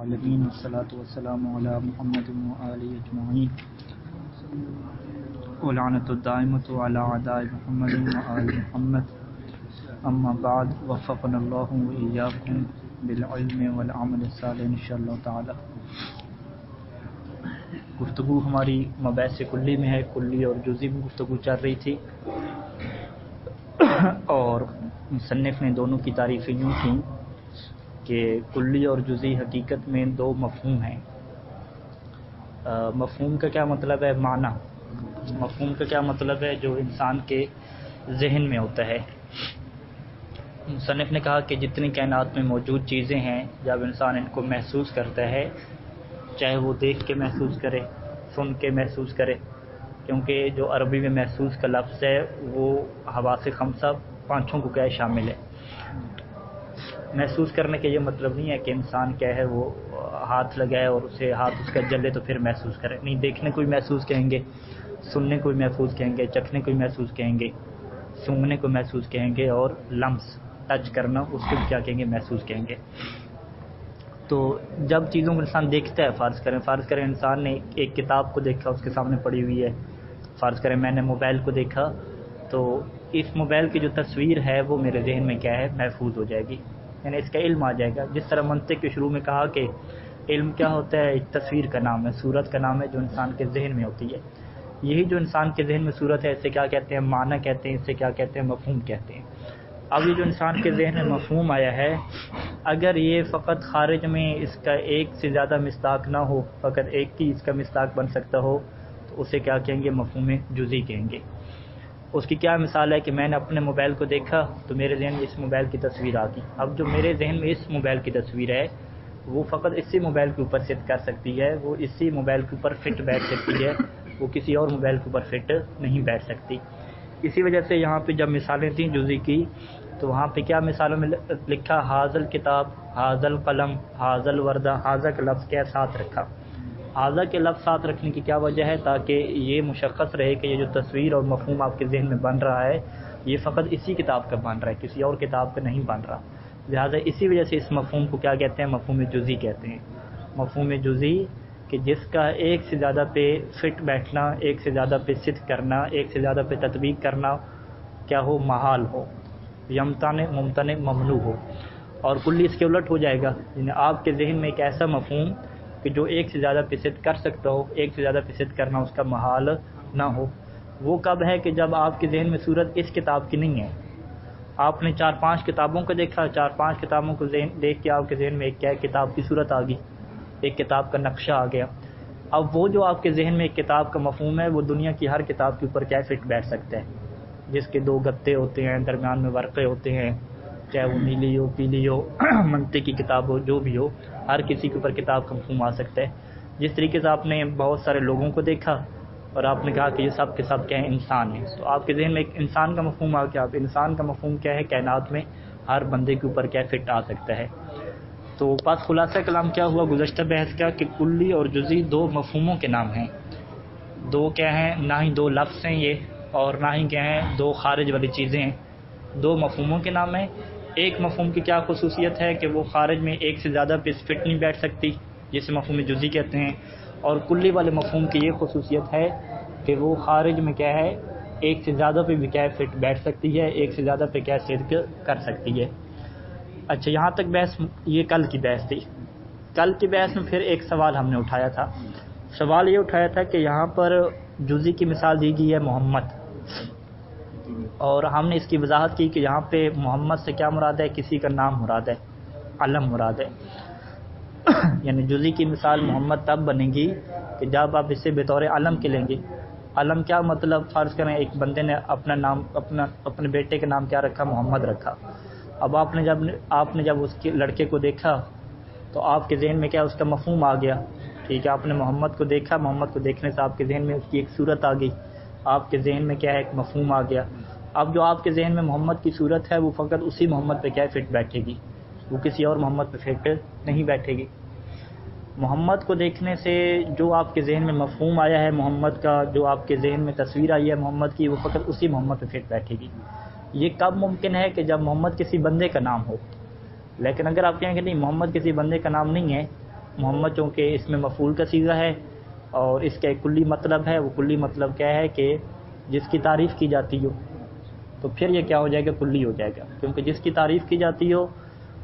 العالمین والصلاة والسلام علی محمد وآلہ اجمعین ولعنۃ الدائمۃ علی اعداء محمد وآل محمد اما بعد وفقنا اللہ وإیاکم بالعلم والعمل الصالح انشاءاللہ تعالی۔ گفتگو ہماری مباحث کلی میں ہے، کلی اور جزئی میں گفتگو چل رہی تھی، اور مصنف نے دونوں کی تعریفیں یوں تھیں کہ کلی اور جزئی حقیقت میں دو مفہوم ہیں۔ مفہوم کا کیا مطلب ہے؟ معنی۔ مفہوم کا کیا مطلب ہے؟ جو انسان کے ذہن میں ہوتا ہے۔ مصنف نے کہا کہ جتنی کائنات میں موجود چیزیں ہیں، جب انسان ان کو محسوس کرتا ہے، چاہے وہ دیکھ کے محسوس کرے، سن کے محسوس کرے، کیونکہ جو عربی میں محسوس کا لفظ ہے وہ حواس خمسہ پانچوں کو کیا شامل ہے۔ محسوس کرنے کا یہ مطلب نہیں ہے کہ انسان کیا ہے وہ ہاتھ لگائے اور اسے ہاتھ اس کا جلے تو پھر محسوس کرے، نہیں، دیکھنے کو بھی محسوس کہیں گے، سننے کو بھی محسوس کہیں گے، چکھنے کو بھی محسوس کہیں گے، سونگھنے کو محسوس کہیں گے، اور لمس ٹچ کرنا اس کو کیا کہیں گے؟ محسوس کہیں گے۔ تو جب چیزوں کو انسان دیکھتا ہے، فرض کریں انسان نے ایک کتاب کو دیکھا، اس کے سامنے پڑی ہوئی ہے، فرض کریں میں نے موبائل کو دیکھا، تو اس موبائل کی جو تصویر ہے وہ میرے ذہن میں کیا ہے؟ محفوظ ہو جائے گی، یعنی اس کا علم آ جائے گا۔ جس طرح منطق کے شروع میں کہا کہ علم کیا ہوتا ہے؟ ایک تصویر کا نام ہے، صورت کا نام ہے، جو انسان کے ذہن میں ہوتی ہے۔ یہی جو انسان کے ذہن میں صورت ہے، اسے کیا کہتے ہیں؟ معنی کہتے ہیں، اسے کیا کہتے ہیں؟ مفہوم کہتے ہیں۔ اب یہ جو انسان کے ذہن میں مفہوم آیا ہے، اگر یہ فقط خارج میں اس کا ایک سے زیادہ مصداق نہ ہو، فقط ایک ہی اس کا مصداق بن سکتا ہو، تو اسے کیا کہیں گے؟ مفہوم جزئی کہیں گے۔ اس کی کیا مثال ہے کہ میں نے اپنے موبائل کو دیکھا تو میرے ذہن میں اس موبائل کی تصویر آ گئی۔ اب جو میرے ذہن میں اس موبائل کی تصویر ہے وہ فقط اسی موبائل کے اوپر سٹ کر سکتی ہے، وہ اسی موبائل کے اوپر فٹ بیٹھ سکتی ہے، وہ کسی اور موبائل کے اوپر فٹ نہیں بیٹھ سکتی۔ اسی وجہ سے یہاں پہ جب مثالیں تھیں جزئی کی، تو وہاں پہ کیا مثالوں میں لکھا؟ حاضل کتاب، حاضل قلم، حاضل وردہ، حاضہ کا لفظ کیا ساتھ رکھا۔ حاضہ کے لفظ ساتھ رکھنے کی کیا وجہ ہے؟ تاکہ یہ مشخص رہے کہ یہ جو تصویر اور مفہوم آپ کے ذہن میں بن رہا ہے یہ فقط اسی کتاب کا بن رہا ہے، کسی اور کتاب کا نہیں بن رہا۔ لہٰذا اسی وجہ سے اس مفہوم کو کیا کہتے ہیں؟ مفہوم جزئی کہتے ہیں۔ مفہوم جزئی کہ جس کا ایک سے زیادہ پہ فٹ بیٹھنا، ایک سے زیادہ پہ صدق کرنا، ایک سے زیادہ پہ تطبیق کرنا کیا ہو؟ محال ہو، یمتنع ممتنع ممنوع ہو، اور کلی اس کے الٹ ہو جائے گا۔ یعنی آپ کے ذہن میں ایک ایسا مفہوم کہ جو ایک سے زیادہ پہ صدق کر سکتا ہو، ایک سے زیادہ پہ صدق کرنا اس کا محال نہ ہو۔ وہ کب ہے؟ کہ جب آپ کے ذہن میں صورت اس کتاب کی نہیں ہے، آپ نے 4-5 کتابوں کو دیکھا، 4-5 کتابوں کو دیکھ کے آپ کے ذہن میں ایک کیا کتاب کی صورت آ گئی، ایک کتاب کا نقشہ آ گیا۔ اب وہ جو آپ کے ذہن میں ایک کتاب کا مفہوم ہے وہ دنیا کی ہر کتاب کے اوپر کیا فٹ بیٹھ سکتا ہے، جس کے 2 گتے ہوتے ہیں، درمیان میں ورقے ہوتے ہیں، چاہے وہ نیلی ہو، پیلی ہو، منطق کی کتاب ہو، جو بھی ہو، ہر کسی کے اوپر کتاب کا مفہوم آ سکتا ہے۔ جس طریقے سے آپ نے بہت سارے لوگوں کو دیکھا اور آپ نے کہا کہ یہ سب کے سب کیا ہیں؟ انسان ہیں، تو آپ کے ذہن میں ایک انسان کا مفہوم آ گیا۔ اب انسان کا مفہوم کیا ہے؟ کائنات میں ہر بندے کے اوپر کیا فٹ آ سکتا ہے۔ تو پس خلاصہ کلام کیا ہوا گزشتہ بحث کا کہ کلی اور جزئی 2 مفہوموں کے نام ہیں۔ 2 کیا ہیں؟ نہ ہی 2 لفظ ہیں یہ، اور نہ ہی کیا ہیں 2 خارج والی چیزیں ہیں، 2 مفہوموں کے نام ہیں۔ ایک مفہوم کی کیا خصوصیت ہے کہ وہ خارج میں ایک سے زیادہ پہ فٹ نہیں بیٹھ سکتی، جسے مفہوم جزئی کہتے ہیں، اور کلی والے مفہوم کی یہ خصوصیت ہے کہ وہ خارج میں کیا ہے؟ ایک سے زیادہ پہ بھی کیا فٹ بیٹھ سکتی ہے، ایک سے زیادہ پہ کیا صدق کر سکتی ہے۔ اچھا، یہاں تک بحث یہ کل کی بحث تھی۔ کل کی بحث میں پھر ایک سوال ہم نے اٹھایا تھا، سوال یہ اٹھایا تھا کہ یہاں پر جزئی کی مثال دی گئی ہے محمد، اور ہم نے اس کی وضاحت کی کہ یہاں پہ محمد سے کیا مراد ہے؟ کسی کا نام مراد ہے، علم مراد ہے۔ یعنی جزئی کی مثال محمد تب بنے گی کہ جب آپ اسے بطور علم کے لیں گے۔ علم کیا مطلب؟ فرض کریں ایک بندے نے اپنا نام اپنے بیٹے کا نام کیا رکھا؟ محمد رکھا۔ اب آپ نے جب اس کے لڑکے کو دیکھا تو آپ کے ذہن میں کیا اس کا مفہوم آ گیا، ٹھیک ہے؟ آپ نے محمد کو دیکھا، محمد کو دیکھنے سے آپ کے ذہن میں اس کی ایک صورت آ گئی، آپ کے ذہن میں کیا ہے؟ ایک مفہوم آ گیا۔ اب جو آپ کے ذہن میں محمد کی صورت ہے وہ فقط اسی محمد پہ کیا فٹ بیٹھے گی، وہ کسی اور محمد پہ فٹ نہیں بیٹھے گی۔ محمد کو دیکھنے سے جو آپ کے ذہن میں مفہوم آیا ہے محمد کا، جو آپ کے ذہن میں تصویر آئی ہے محمد کی، وہ فقط اسی محمد پہ فٹ بیٹھے گی۔ یہ کب ممکن ہے؟ کہ جب محمد کسی بندے کا نام ہو۔ لیکن اگر آپ کہیں کہ نہیں محمد کسی بندے کا نام نہیں ہے، محمد چونکہ اس میں مفعول کا صیغہ ہے اور اس کا ایک کلی مطلب ہے، وہ کلی مطلب کیا ہے کہ جس کی تعریف کی جاتی ہو، تو پھر یہ کیا ہو جائے گا، کلی ہو جائے گا، کیونکہ جس کی تعریف کی جاتی ہو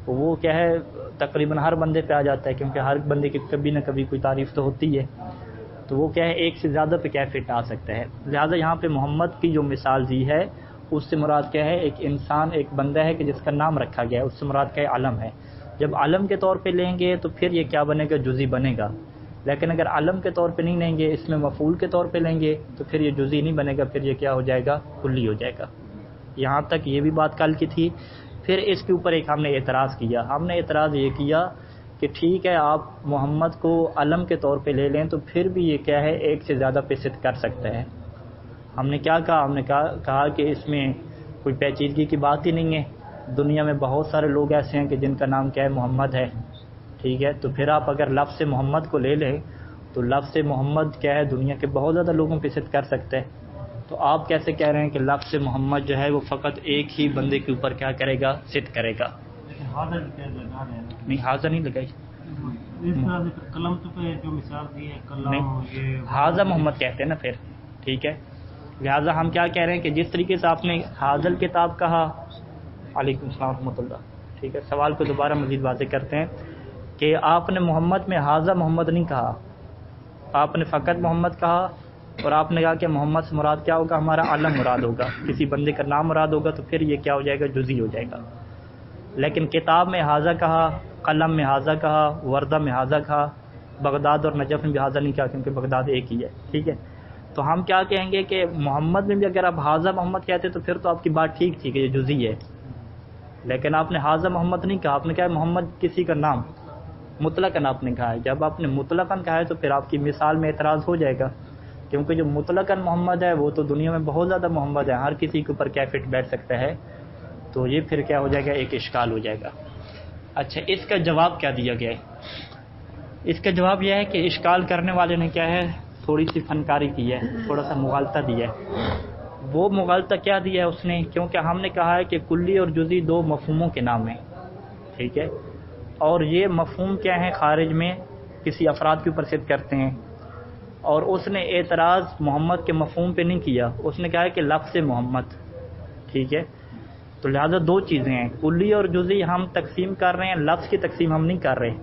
وہ کیا ہے تقریباً ہر بندے پہ آ جاتا ہے، کیونکہ ہر بندے کی کبھی نہ کبھی کوئی تعریف تو ہوتی ہے، تو وہ کیا ہے ایک سے زیادہ پہ کیا فٹ آ سکتا ہے۔ لہٰذا یہاں پہ محمد کی جو مثال دی ہے اس سے مراد کیا ہے، ایک انسان، ایک بندہ ہے کہ جس کا نام رکھا گیا ہے، اس سے مراد کیا ہے، علم ہے۔ جب علم کے طور پہ لیں گے تو پھر یہ کیا بنے گا، جزئی بنے گا، لیکن اگر علم کے طور پہ نہیں لیں گے، اس میں مفعول کے طور پہ لیں گے تو پھر یہ جزئی نہیں بنے گا، پھر یہ کیا ہو جائے گا، کلی ہو جائے گا۔ یہاں تک یہ بھی بات کل کی تھی۔ پھر اس کے اوپر ایک ہم نے اعتراض کیا، ہم نے اعتراض یہ کیا کہ ٹھیک ہے آپ محمد کو علم کے طور پہ لے لیں تو پھر بھی یہ کیا ہے ایک سے زیادہ پہ صدق کر سکتا ہے۔ ہم نے کیا کہا، ہم نے کہا کہ اس میں کوئی پیچیدگی کی بات ہی نہیں ہے، دنیا میں بہت سارے لوگ ایسے ہیں کہ جن کا نام کیا ہے، محمد ہے، ٹھیک ہے، تو پھر آپ اگر لفظ محمد کو لے لیں تو لفظ محمد کیا ہے دنیا کے بہت زیادہ لوگوں پہ صدق کر سکتا ہے، تو آپ کیسے کہہ رہے ہیں کہ لفظ محمد جو ہے وہ فقط ایک ہی بندے کے اوپر کیا کرے گا، صدق کرے گا؟ نہیں حاضہ نہیں لگائی، اس طرح سے قلم تو پہ جو مثال دی ہے قلم، یہ حاضہ محمد کہتے ہیں نا پھر، ٹھیک ہے۔ لہٰذا ہم کیا کہہ رہے ہیں کہ جس طریقے سے آپ نے حاضل کتاب کہا، علیکم السلام ورحمۃ اللہ، ٹھیک ہے، سوال کو دوبارہ مزید واضح کرتے ہیں کہ آپ نے محمد میں حاضہ محمد نہیں کہا، آپ نے فقط محمد کہا، اور آپ نے کہا کہ محمد سے مراد کیا ہوگا، ہمارا علم مراد ہوگا، کسی بندے کا نام مراد ہوگا، تو پھر یہ کیا ہو جائے گا، جزئی ہو جائے گا۔ لیکن کتاب میں حاضہ کہا، قلم میں حاضہ کہا، وردہ میں حاضہ کہا، بغداد اور نجف میں بھی حاضہ نہیں کہا کیونکہ بغداد ایک ہی ہے، ٹھیک ہے۔ تو ہم کیا کہیں گے کہ محمد میں بھی اگر آپ حاضہ محمد کہتے تو پھر تو آپ کی بات ٹھیک تھی کہ یہ جزئی ہے، لیکن آپ نے حاضہ محمد نہیں کہا، آپ نے کہا محمد کسی کا نام مطلقاً آپ نے کہا ہے۔ جب آپ نے مطلقاً کہا ہے تو پھر آپ کی مثال میں اعتراض ہو جائے گا، کیونکہ جو مطلقاً محمد ہے وہ تو دنیا میں بہت زیادہ محمد ہے، ہر کسی کے اوپر کیا فٹ بیٹھ سکتا ہے، تو یہ پھر کیا ہو جائے گا، ایک اشکال ہو جائے گا۔ اچھا، اس کا جواب کیا دیا گیا ہے؟ اس کا جواب یہ ہے کہ اشکال کرنے والے نے کیا ہے، تھوڑی سی فنکاری کی ہے، تھوڑا سا مغالطہ دیا ہے۔ وہ مغالطہ کیا دیا ہے اس نے، کیونکہ ہم نے کہا ہے کہ کلی اور جزئی دو مفہوموں کے نام ہیں، ٹھیک ہے، اور یہ مفہوم کیا ہے، خارج میں کسی افراد کے اوپر صدق کرتے ہیں، اور اس نے اعتراض محمد کے مفہوم پہ نہیں کیا، اس نے کہا ہے کہ لفظ محمد، ٹھیک ہے۔ تو لہذا دو چیزیں ہیں، کلی اور جزئی ہم تقسیم کر رہے ہیں، لفظ کی تقسیم ہم نہیں کر رہے،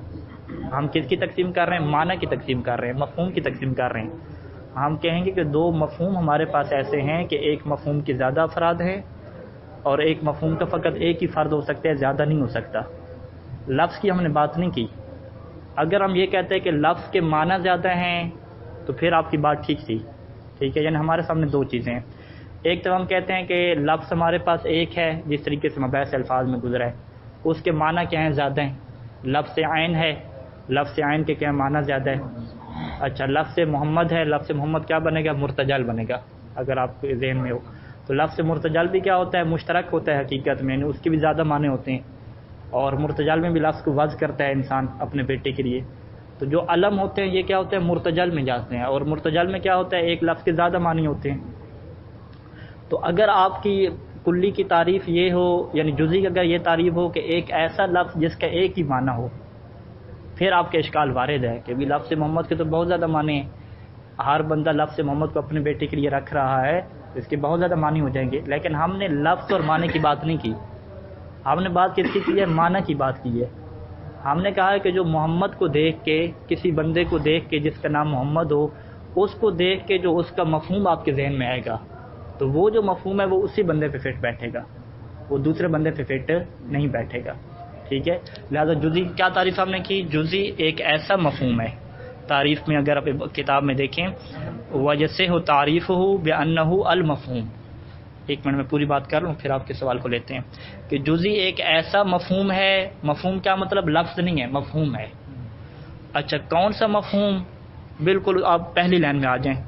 ہم کس کی تقسیم کر رہے ہیں، معنی کی تقسیم کر رہے ہیں، مفہوم کی تقسیم کر رہے ہیں۔ ہم کہیں گے کہ دو مفہوم ہمارے پاس ایسے ہیں کہ ایک مفہوم کے زیادہ افراد ہیں اور ایک مفہوم کا فقط ایک ہی فرد ہو سکتا ہے، زیادہ نہیں ہو سکتا۔ لفظ کی ہم نے بات نہیں کی، اگر ہم یہ کہتے ہیں کہ لفظ کے معنی زیادہ ہیں تو پھر آپ کی بات ٹھیک تھی، ٹھیک ہے، یعنی ہمارے سامنے دو چیزیں ہیں، ایک تو ہم کہتے ہیں کہ لفظ ہمارے پاس ایک ہے، جس طریقے سے مباحث الفاظ میں گزرا ہے، اس کے معنی کیا ہیں، زیادہ ہیں۔ لفظ عین ہے، لفظ عین کے کیا معنی زیادہ ہے۔ اچھا، لفظ محمد ہے، لفظ محمد کیا بنے گا، مرتجل بنے گا، اگر آپ کے ذہن میں ہو تو لفظ مرتجل بھی کیا ہوتا ہے، مشترک ہوتا ہے حقیقت میں، یعنی اس کے بھی زیادہ معنی ہوتے ہیں، اور مرتجل میں بھی لفظ کو وضع کرتا ہے انسان اپنے بیٹے کے لیے۔ تو جو علم ہوتے ہیں یہ کیا ہوتے ہیں، مرتجل میں جاتے ہیں، اور مرتجل میں کیا ہوتا ہے، ایک لفظ کے زیادہ معنی ہوتے ہیں۔ تو اگر آپ کی کلی کی تعریف یہ ہو، یعنی جزئی اگر یہ تعریف ہو کہ ایک ایسا لفظ جس کا ایک ہی معنی ہو، پھر آپ کے اشکال وارد ہے کہ بھی لفظ محمد کے تو بہت زیادہ معنی ہیں، ہر بندہ لفظ محمد کو اپنے بیٹے کے لیے رکھ رہا ہے، اس کے بہت زیادہ معنی ہو جائیں گے۔ لیکن ہم نے لفظ اور معنی کی بات نہیں کی، ہم نے بات کس کی ہے، معنی کی بات کی ہے۔ ہم نے کہا ہے کہ جو محمد کو دیکھ کے، کسی بندے کو دیکھ کے جس کا نام محمد ہو، اس کو دیکھ کے جو اس کا مفہوم آپ کے ذہن میں آئے گا، تو وہ جو مفہوم ہے وہ اسی بندے پہ فٹ بیٹھے گا، وہ دوسرے بندے پہ فٹ نہیں بیٹھے گا، ٹھیک ہے۔ لہذا جزئی کیا تعریف ہم نے کی، جزئی ایک ایسا مفہوم ہے، تعریف میں اگر آپ کتاب میں دیکھیں، وَيَصِحُّ تَعْرِيفُهُ بِأَنَّهُ الْمَفْهُوم، ایک منٹ میں پوری بات کر لوں پھر آپ کے سوال کو لیتے ہیں، کہ جزئی ایک ایسا مفہوم ہے، مفہوم کیا مطلب، لفظ نہیں ہے، مفہوم ہے۔ اچھا، کون سا مفہوم، بالکل آپ پہلی لائن میں آ جائیں،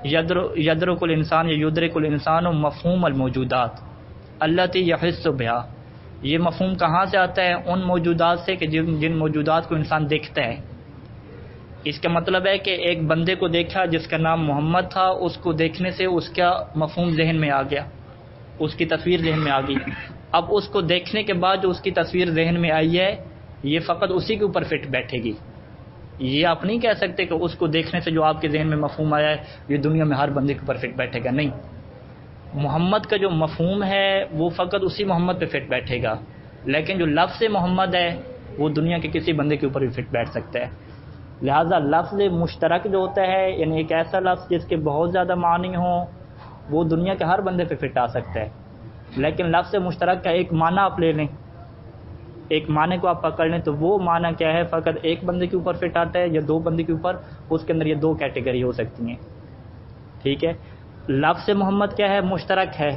یدرک الانسان یا یدرک الانسان مفہوم الموجودات التی یحس بها، یہ مفہوم کہاں سے آتا ہے، ان موجودات سے کہ جن موجودات کو انسان دیکھتا ہے۔ اس کا مطلب ہے کہ ایک بندے کو دیکھا جس کا نام محمد تھا، اس کو دیکھنے سے اس کا مفہوم ذہن میں آ گیا، اس کی تصویر ذہن میں آ گئی۔ اب اس کو دیکھنے کے بعد جو اس کی تصویر ذہن میں آئی ہے، یہ فقط اسی کے اوپر فٹ بیٹھے گی، یہ آپ نہیں کہہ سکتے کہ اس کو دیکھنے سے جو آپ کے ذہن میں مفہوم آیا ہے یہ دنیا میں ہر بندے کے اوپر فٹ بیٹھے گا. نہیں، محمد کا جو مفہوم ہے وہ فقط اسی محمد پہ فٹ بیٹھے گا، لیکن جو لفظ محمد ہے وہ دنیا کے کسی بندے کے اوپر بھی فٹ بیٹھ سکتا ہے. لہذا لفظ مشترک جو ہوتا ہے، یعنی ایک ایسا لفظ جس کے بہت زیادہ معنی ہوں، وہ دنیا کے ہر بندے پہ فٹ آ سکتا ہے. لیکن لفظ مشترک کا ایک معنی آپ لے لیں، ایک معنی کو آپ پکڑ لیں تو وہ معنی کیا ہے، فقط ایک بندے کے اوپر فٹ آتا ہے یا دو بندے کے اوپر. اس کے اندر یہ دو کیٹیگری ہو سکتی ہیں. ٹھیک ہے، لفظ محمد کیا ہے، مشترک ہے،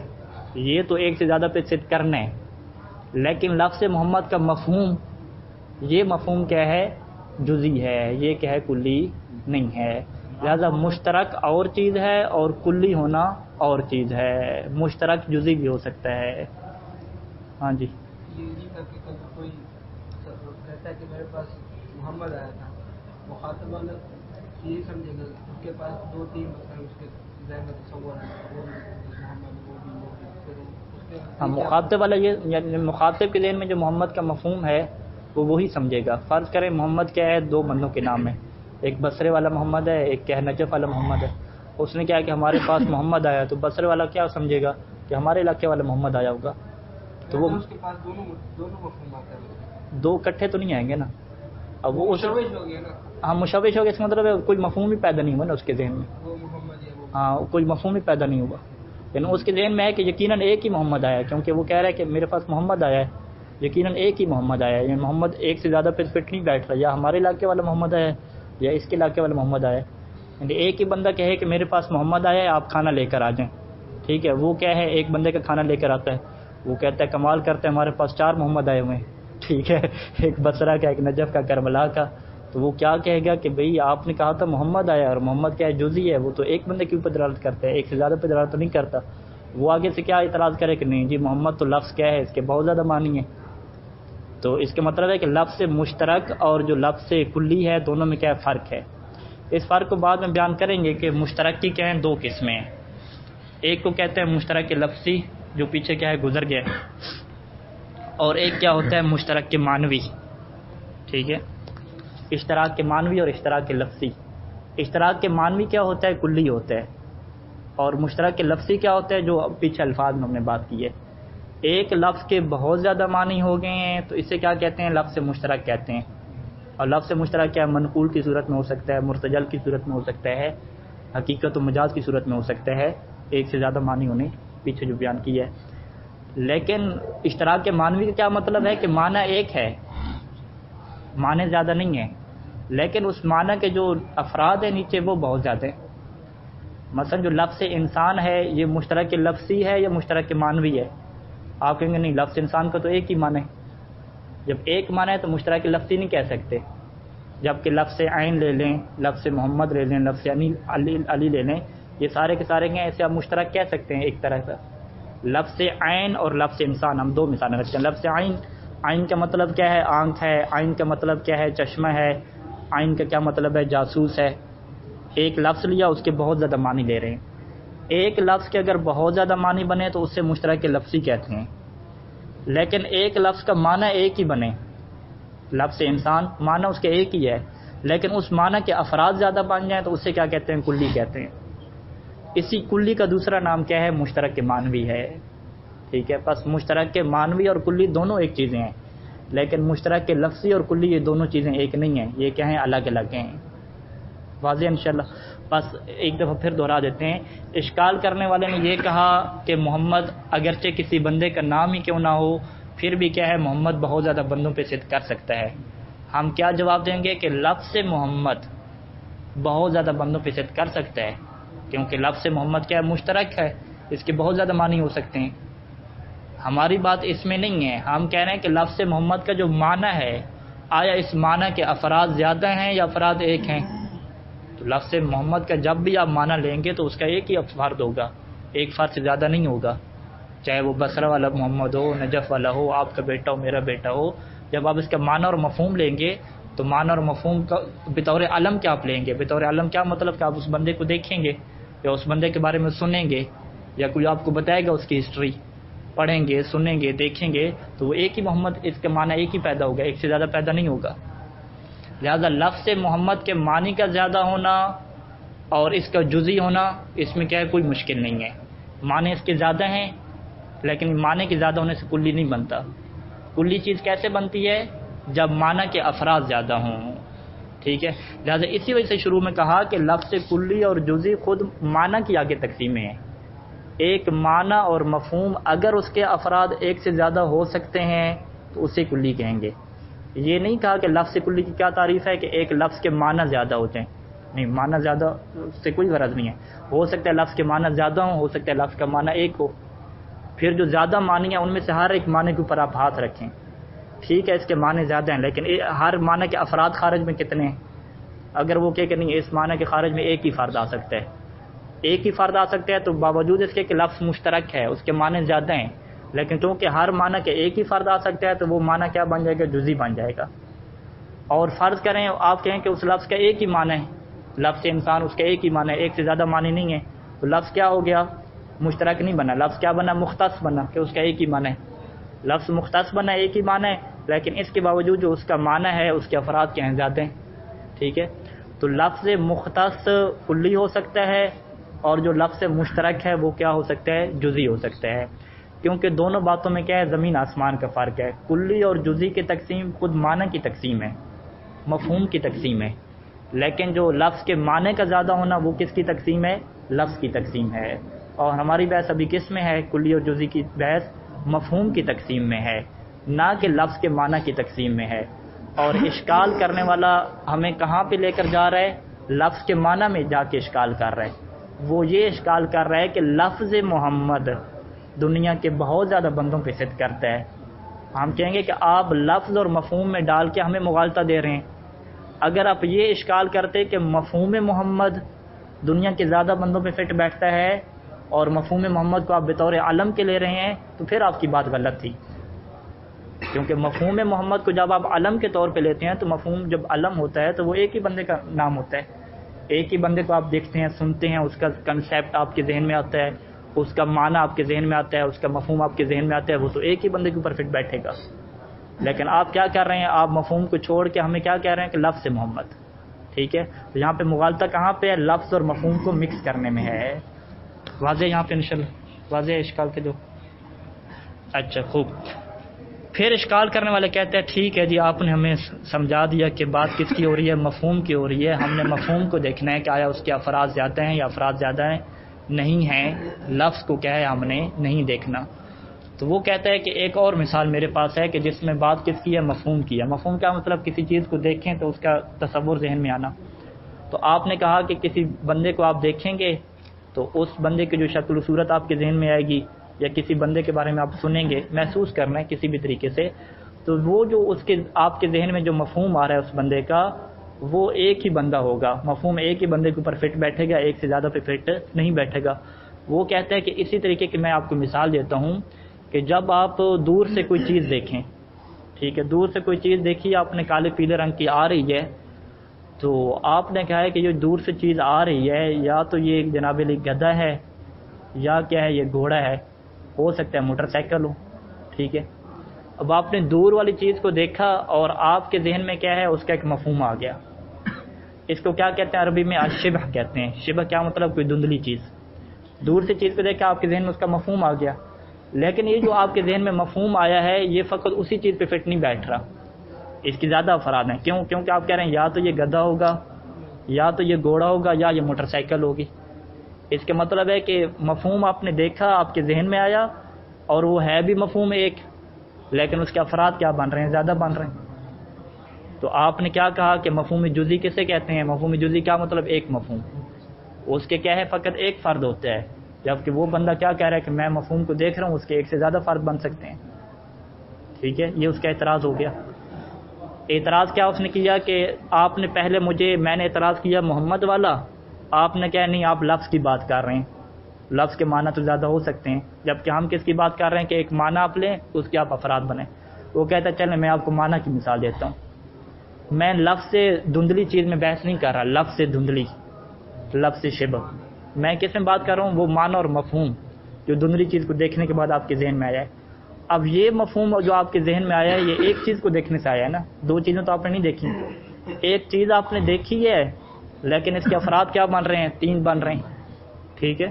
یہ تو ایک سے زیادہ پہ فٹ کرنا ہے. لیکن لفظ محمد کا مفہوم، یہ مفہوم کیا ہے، جزئی ہے، یہ کیا ہے، کلی نہیں ہے. لہذا مشترک اور چیز ہے اور کلی ہونا اور چیز ہے. مشترک جزئی بھی ہو سکتا ہے. ہاں جی، کوئی کہتا ہے کہ میرے پاس محمد آیا تھا، مخاطب والا یہ سمجھے گا اس کے پاس دو تین مثلا اس کے ذہن میں تصور ہے وہ محمد وہ بھی ہاں، مخاطب والا یہ یعنی مخاطب کے ذہن میں جو محمد کا مفہوم ہے وہ وہی سمجھے گا. فرض کریں محمد کیا ہے، دو بندوں کے نام ہے، ایک بصرے والا محمد ہے، ایک کیا ہے، نجف والا محمد ہے. اس نے کیا کہ ہمارے پاس محمد آیا، تو بصرے والا کیا سمجھے گا کہ ہمارے علاقے والا محمد آیا ہوگا. تو وہ اس کے پاس دونوں مفہوم آتا ہے، دو اکٹھے تو نہیں آئیں گے نا. اب وہ مشوش ہو گیا نا. ہاں، مشوش ہو گیا، اس کا مطلب ہے کوئی مفہوم ہی پیدا نہیں ہوا نا اس کے ذہن میں. وہ محمد ہے وہ، ہاں، کوئی مفہوم ہی پیدا نہیں ہوا. لیکن اس کے ذہن میں ہے کہ یقیناً ایک ہی محمد آیا ہے، کیونکہ وہ کہہ رہا ہے کہ میرے پاس محمد آیا ہے، یقیناً ایک ہی محمد آیا ہے. یعنی محمد ایک سے زیادہ پہ فٹ نہیں بیٹھ رہا، یا ہمارے علاقے والا محمد آیا ہے یا اس کے علاقے والا محمد آیا ہے. یعنی ایک ہی بندہ کہے کہ میرے پاس محمد آیا ہے، آپ کھانا لے کر آ جائیں. ٹھیک ہے، وہ کیا ہے، ایک بندے کا کھانا لے کر آتا ہے، وہ کہتا ہے کمال کرتے ہیں ہمارے پاس 4 محمد آئے ہوئے ہیں. ٹھیک ہے، ایک بصرہ کا، ایک نجف کا، کربلا کا. تو وہ کیا کہے گا کہ بھئی آپ نے کہا تھا محمد آیا، اور محمد کیا ہے، جزئی ہے، وہ تو ایک بندے کے اوپر دلالت کرتا ہے، ایک سے زیادہ پہ دلالت تو نہیں کرتا. وہ آگے سے کیا اعتراض کرے کہ نہیں جی محمد تو لفظ کیا ہے، اس کے بہت زیادہ معنی ہے. تو اس کا مطلب ہے کہ لفظ مشترک اور جو لفظ کلی ہے دونوں میں کیا فرق ہے. اس فرق کو بعد میں بیان کریں گے کہ مشترک کی کیا ہیں 2 قسمیں ہیں. ایک کو کہتے ہیں مشترک لفظی، جو پیچھے کیا ہے گزر گیا، اور ایک کیا ہوتا ہے مشترک کے معنوی. ٹھیک ہے، اشتراک کے معنوی اور اشتراک کے لفظی. اشتراک کے معنوی کیا ہوتا ہے، کلی ہوتا ہے، اور مشترک کے لفظی کیا ہوتا ہے، جو پیچھے الفاظ میں ہم نے بات کی ہے. ایک لفظ کے بہت زیادہ معنی ہو گئے ہیں تو اسے کیا کہتے ہیں، لفظ مشترک کہتے ہیں. اور لفظ مشترک کیا منقول کی صورت میں ہو سکتا ہے، مرتجل کی صورت میں ہو سکتا ہے، حقیقت و مجاز کی صورت میں ہو سکتا ہے، ایک سے زیادہ معنی ہونے پیچھے جو بیان کی ہے. لیکن اشتراک کے معنوی کا کیا مطلب ہے کہ معنی ایک ہے، معنی زیادہ نہیں ہے، لیکن اس معنی کے جو افراد ہیں نیچے وہ بہت زیادہ ہیں. مثلا جو لفظ انسان ہے یہ مشترک کے لفظی ہے یا مشترک کے معنوی ہے. آپ کہیں گے نہیں، لفظ انسان کا تو ایک ہی معنی ہے. جب ایک معنی ہے تو مشترک کے لفظی نہیں کہہ سکتے. جبکہ لفظ عین لے لیں، لفظ محمد لے لیں، لفظ علی لے لیں، یہ سارے کے سارے ہیں، ایسے آپ مشترک کہہ سکتے ہیں ایک طرح سے. لفظ عین اور لفظ انسان، ہم 2 مثالیں رکھتے ہیں. لفظ عین، عین کا مطلب کیا ہے، آنکھ ہے. عین کا مطلب کیا ہے، چشمہ ہے. عین کا کیا مطلب ہے، جاسوس ہے. ایک لفظ لیا، اس کے بہت زیادہ معنی لے رہے ہیں. ایک لفظ کے اگر بہت زیادہ معنی بنے تو اسے مشترک کے لفظی کہتے ہیں. لیکن ایک لفظ کا معنی ایک ہی بنے، لفظ انسان معنی اس کے ایک ہی ہے، لیکن اس معنی کے افراد زیادہ بن جائیں تو اسے کیا کہتے ہیں، کلی کہتے ہیں. اسی کلی کا دوسرا نام کیا ہے، مشترک کے معنوی ہے. ٹھیک ہے، پس مشترک کے معنوی اور کلی دونوں ایک چیزیں ہیں، لیکن مشترک کے لفظی اور کلی یہ دونوں چیزیں ایک نہیں ہیں، یہ کیا ہیں، الگ الگ ہیں. واضح انشاءاللہ. بس ایک دفعہ پھر دہرا دیتے ہیں. اشکال کرنے والے نے یہ کہا کہ محمد اگرچہ کسی بندے کا نام ہی کیوں نہ ہو پھر بھی کیا ہے، محمد بہت زیادہ بندوں پہ صدق کر سکتا ہے. ہم کیا جواب دیں گے کہ لفظ محمد بہت زیادہ بندوں پہ صدق کر سکتا ہے، کیونکہ لفظ محمد کیا ہے، مشترک ہے، اس کے بہت زیادہ معنی ہو سکتے ہیں. ہماری بات اس میں نہیں ہے، ہم کہہ رہے ہیں کہ لفظ محمد کا جو معنی ہے، آیا اس معنی کے افراد زیادہ ہیں یا افراد ایک ہیں. تو لفظ محمد کا جب بھی آپ معنی لیں گے تو اس کا ایک ہی فرد ہوگا، ایک فرد سے زیادہ نہیں ہوگا. چاہے وہ بصرہ والا محمد ہو، نجف والا ہو، آپ کا بیٹا ہو، میرا بیٹا ہو. جب آپ اس کا معنی اور مفہوم لیں گے تو معنی اور مفہوم کا بطور علم کیا آپ لیں گے. بطور علم کیا مطلب کہ آپ اس بندے کو دیکھیں گے یا اس بندے کے بارے میں سنیں گے یا کوئی آپ کو بتائے گا اس کی ہسٹری، پڑھیں گے، سنیں گے، دیکھیں گے، تو وہ ایک ہی محمد، اس کا معنی ایک ہی پیدا ہوگا، ایک سے زیادہ پیدا نہیں ہوگا. لہذا لفظ محمد کے معنی کا زیادہ ہونا اور اس کا جزئی ہونا اس میں کیا ہے کوئی مشکل نہیں ہے. معنی اس کے زیادہ ہیں لیکن معنی کے زیادہ ہونے سے کلی نہیں بنتا. کلی چیز کیسے بنتی ہے؟ جب معنی کے افراد زیادہ ہوں. ٹھیک ہے، لہذا اسی وجہ سے شروع میں کہا کہ لفظ کلی اور جزئی خود معنی کی آگے تقسیم ہے. ایک معنی اور مفہوم اگر اس کے افراد ایک سے زیادہ ہو سکتے ہیں تو اسے کلی کہیں گے. یہ نہیں کہا کہ لفظ کلی کی کیا تعریف ہے کہ ایک لفظ کے معنی زیادہ ہوتے ہیں. نہیں، معنی زیادہ سے کوئی غرض نہیں ہے. ہو سکتا ہے لفظ کے معنی زیادہ ہوں، ہو سکتا ہے لفظ کا معنی ایک ہو. پھر جو زیادہ معنی ہیں ان میں سے ہر ایک معنی کے اوپر آپ ہاتھ رکھیں. ٹھیک ہے، اس کے معنی زیادہ ہیں لیکن ہر معنی کے افراد خارج میں کتنے ہیں؟ اگر وہ کہ نہیں اس معنی کے خارج میں ایک ہی فرد آ سکتا ہے، ایک ہی فرد آ سکتا ہے تو باوجود اس کے کہ لفظ مشترک ہے اس کے معنی زیادہ ہیں، لیکن کیونکہ ہر معنی کے ایک ہی فرد آ سکتا ہے تو وہ معنی کیا بن جائے گا؟ جزئی بن جائے گا. اور فرض کریں آپ کہیں کہ اس لفظ کا ایک ہی معنی ہے، لفظ انسان اس کا ایک ہی معنی ہے، ایک سے زیادہ معنی نہیں ہے، تو لفظ کیا ہو گیا؟ مشترک نہیں بنا. لفظ کیا بنا؟ مختص بنا کہ اس کا ایک ہی معنی ہے. لفظ مختص بنا، ایک ہی معنی ہے، لیکن اس کے باوجود جو اس کا معنی ہے اس کے افراد کیا ہیں؟ زیادہ ہیں. ٹھیک ہے، تو لفظ مختص کلی ہو سکتا ہے اور جو لفظ مشترک ہے وہ کیا ہو سکتا ہے؟ جزئی ہو سکتا ہے. کیونکہ دونوں باتوں میں کیا ہے؟ زمین آسمان کا فرق ہے. کلی اور جزئی کی تقسیم خود معنی کی تقسیم ہے، مفہوم کی تقسیم ہے، لیکن جو لفظ کے معنی کا زیادہ ہونا وہ کس کی تقسیم ہے؟ لفظ کی تقسیم ہے. اور ہماری بحث ابھی کس میں ہے؟ کلی اور جزئی کی بحث مفہوم کی تقسیم میں ہے، نہ کہ لفظ کے معنی کی تقسیم میں ہے. اور اشکال کرنے والا ہمیں کہاں پہ لے کر جا رہا ہے؟ لفظ کے معنی میں جا کے اشکال کر رہا ہے. وہ یہ اشکال کر رہا ہے کہ لفظ محمد دنیا کے بہت زیادہ بندوں پہ صدق کرتا ہے. ہم کہیں گے کہ آپ لفظ اور مفہوم میں ڈال کے ہمیں مغالطہ دے رہے ہیں. اگر آپ یہ اشکال کرتے کہ مفہوم محمد دنیا کے زیادہ بندوں پہ فٹ بیٹھتا ہے اور مفہوم محمد کو آپ بطور علم کے لے رہے ہیں تو پھر آپ کی بات غلط تھی. کیونکہ مفہوم محمد کو جب آپ علم کے طور پہ لیتے ہیں تو مفہوم جب علم ہوتا ہے تو وہ ایک ہی بندے کا نام ہوتا ہے. ایک ہی بندے کو آپ دیکھتے ہیں، سنتے ہیں، اس کا کنسیپٹ آپ کے ذہن میں آتا ہے، اس کا معنی آپ کے ذہن میں آتا ہے، اس کا مفہوم آپ کے ذہن میں آتا ہے، وہ تو ایک ہی بندے کے اوپر فٹ بیٹھے گا. لیکن آپ کیا کر رہے ہیں؟ آپ مفہوم کو چھوڑ کے ہمیں کیا کہہ رہے ہیں کہ لفظ محمد. ٹھیک ہے، تو یہاں پہ مغالطہ کہاں پہ ہے؟ لفظ اور مفہوم کو مکس کرنے میں ہے. واضح یہاں پہ انشاءاللہ واضح اشکال کے جو. اچھا خوب. پھر اشکال کرنے والے کہتے ہیں ٹھیک ہے جی آپ نے ہمیں سمجھا دیا کہ بات کس کی ہو رہی ہے؟ مفہوم کی ہو رہی ہے. ہم نے مفہوم کو دیکھنا ہے کہ آیا اس کے افراد زیادہ ہیں یا افراد زیادہ ہیں نہیں ہیں. لفظ کو کیا ہے ہم نے نہیں دیکھنا. تو وہ کہتا ہے کہ ایک اور مثال میرے پاس ہے کہ جس میں بات کس کی ہے؟ مفہوم کی ہے. مفہوم کیا مطلب؟ کسی چیز کو دیکھیں تو اس کا تصور ذہن میں آنا. تو آپ نے کہا کہ کسی بندے کو آپ دیکھیں گے تو اس بندے کی جو شکل و صورت آپ کے ذہن میں آئے گی، یا کسی بندے کے بارے میں آپ سنیں گے، محسوس کرنا ہے کسی بھی طریقے سے، تو وہ جو اس کے آپ کے ذہن میں جو مفہوم آ رہا ہے اس بندے کا وہ ایک ہی بندہ ہوگا. مفہوم ایک ہی بندے کے اوپر فٹ بیٹھے گا، ایک سے زیادہ پہ فٹ نہیں بیٹھے گا. وہ کہتا ہے کہ اسی طریقے کی میں آپ کو مثال دیتا ہوں کہ جب آپ دور سے کوئی چیز دیکھیں، ٹھیک ہے، دور سے کوئی چیز دیکھی آپ نے کالے پیلے رنگ کی آ رہی ہے، تو آپ نے کہا ہے کہ یہ دور سے چیز آ رہی ہے یا تو یہ جناب علی گدھا ہے یا کیا ہے یہ گھوڑا ہے، ہو سکتا ہے موٹر سائیکل ہو. ٹھیک ہے، اب آپ نے دور والی چیز کو دیکھا اور آپ کے ذہن میں کیا ہے؟ اس کا ایک مفہوم آ گیا. اس کو کیا کہتے ہیں عربی میں؟ شبہ کہتے ہیں. شبہ کیا مطلب؟ کوئی دھندلی چیز. دور سے چیز کو دیکھا آپ کے ذہن میں اس کا مفہوم آ گیا، لیکن یہ جو آپ کے ذہن میں مفہوم آیا ہے یہ فقط اسی چیز پہ فٹ نہیں بیٹھ رہا، اس کی زیادہ افراد ہیں. کیوں؟ کیونکہ آپ کہہ رہے ہیں یا تو یہ گدھا ہوگا یا تو یہ گھوڑا ہوگا یا یہ موٹر سائیکل ہوگی. اس کے مطلب ہے کہ مفہوم آپ نے دیکھا، آپ کے ذہن میں آیا اور وہ ہے بھی مفہوم ایک، لیکن اس کے افراد کیا بن رہے ہیں؟ زیادہ بن رہے ہیں. تو آپ نے کیا کہا کہ مفہوم جزئی کسے کہتے ہیں؟ مفہوم جزئی کیا مطلب؟ ایک مفہوم، اس کے کیا ہے؟ فقط ایک فرد ہوتا ہے. جبکہ وہ بندہ کیا کہہ رہا ہے کہ میں مفہوم کو دیکھ رہا ہوں، اس کے ایک سے زیادہ فرد بن سکتے ہیں. ٹھیک ہے، یہ اس کا اعتراض ہو گیا. اعتراض کیا اس نے کیا کہ آپ نے پہلے میں نے اعتراض کیا محمد والا، آپ نے کہا نہیں آپ لفظ کی بات کر رہے ہیں، لفظ کے معنی تو زیادہ ہو سکتے ہیں، جبکہ ہم کس کی بات کر رہے ہیں کہ ایک معنی آپ لیں اس کے آپ افراد بنیں. وہ کہتا ہے چلیں میں آپ کو معنی کی مثال دیتا ہوں. میں لفظ سے دھندلی چیز میں بحث نہیں کر رہا، لفظ سے دھندلی، لفظ سے شبہ. میں کس میں بات کر رہا ہوں؟ وہ معنی اور مفہوم جو دھندلی چیز کو دیکھنے کے بعد آپ کے ذہن میں آیا ہے. اب یہ مفہوم جو آپ کے ذہن میں آیا ہے یہ ایک چیز کو دیکھنے سے آیا ہے نا، دو چیزیں تو آپ نے نہیں دیکھی. ایک چیز آپ نے دیکھی ہے لیکن اس کے افراد کیا بن رہے ہیں؟ 3 بن رہے ہیں. ٹھیک ہے،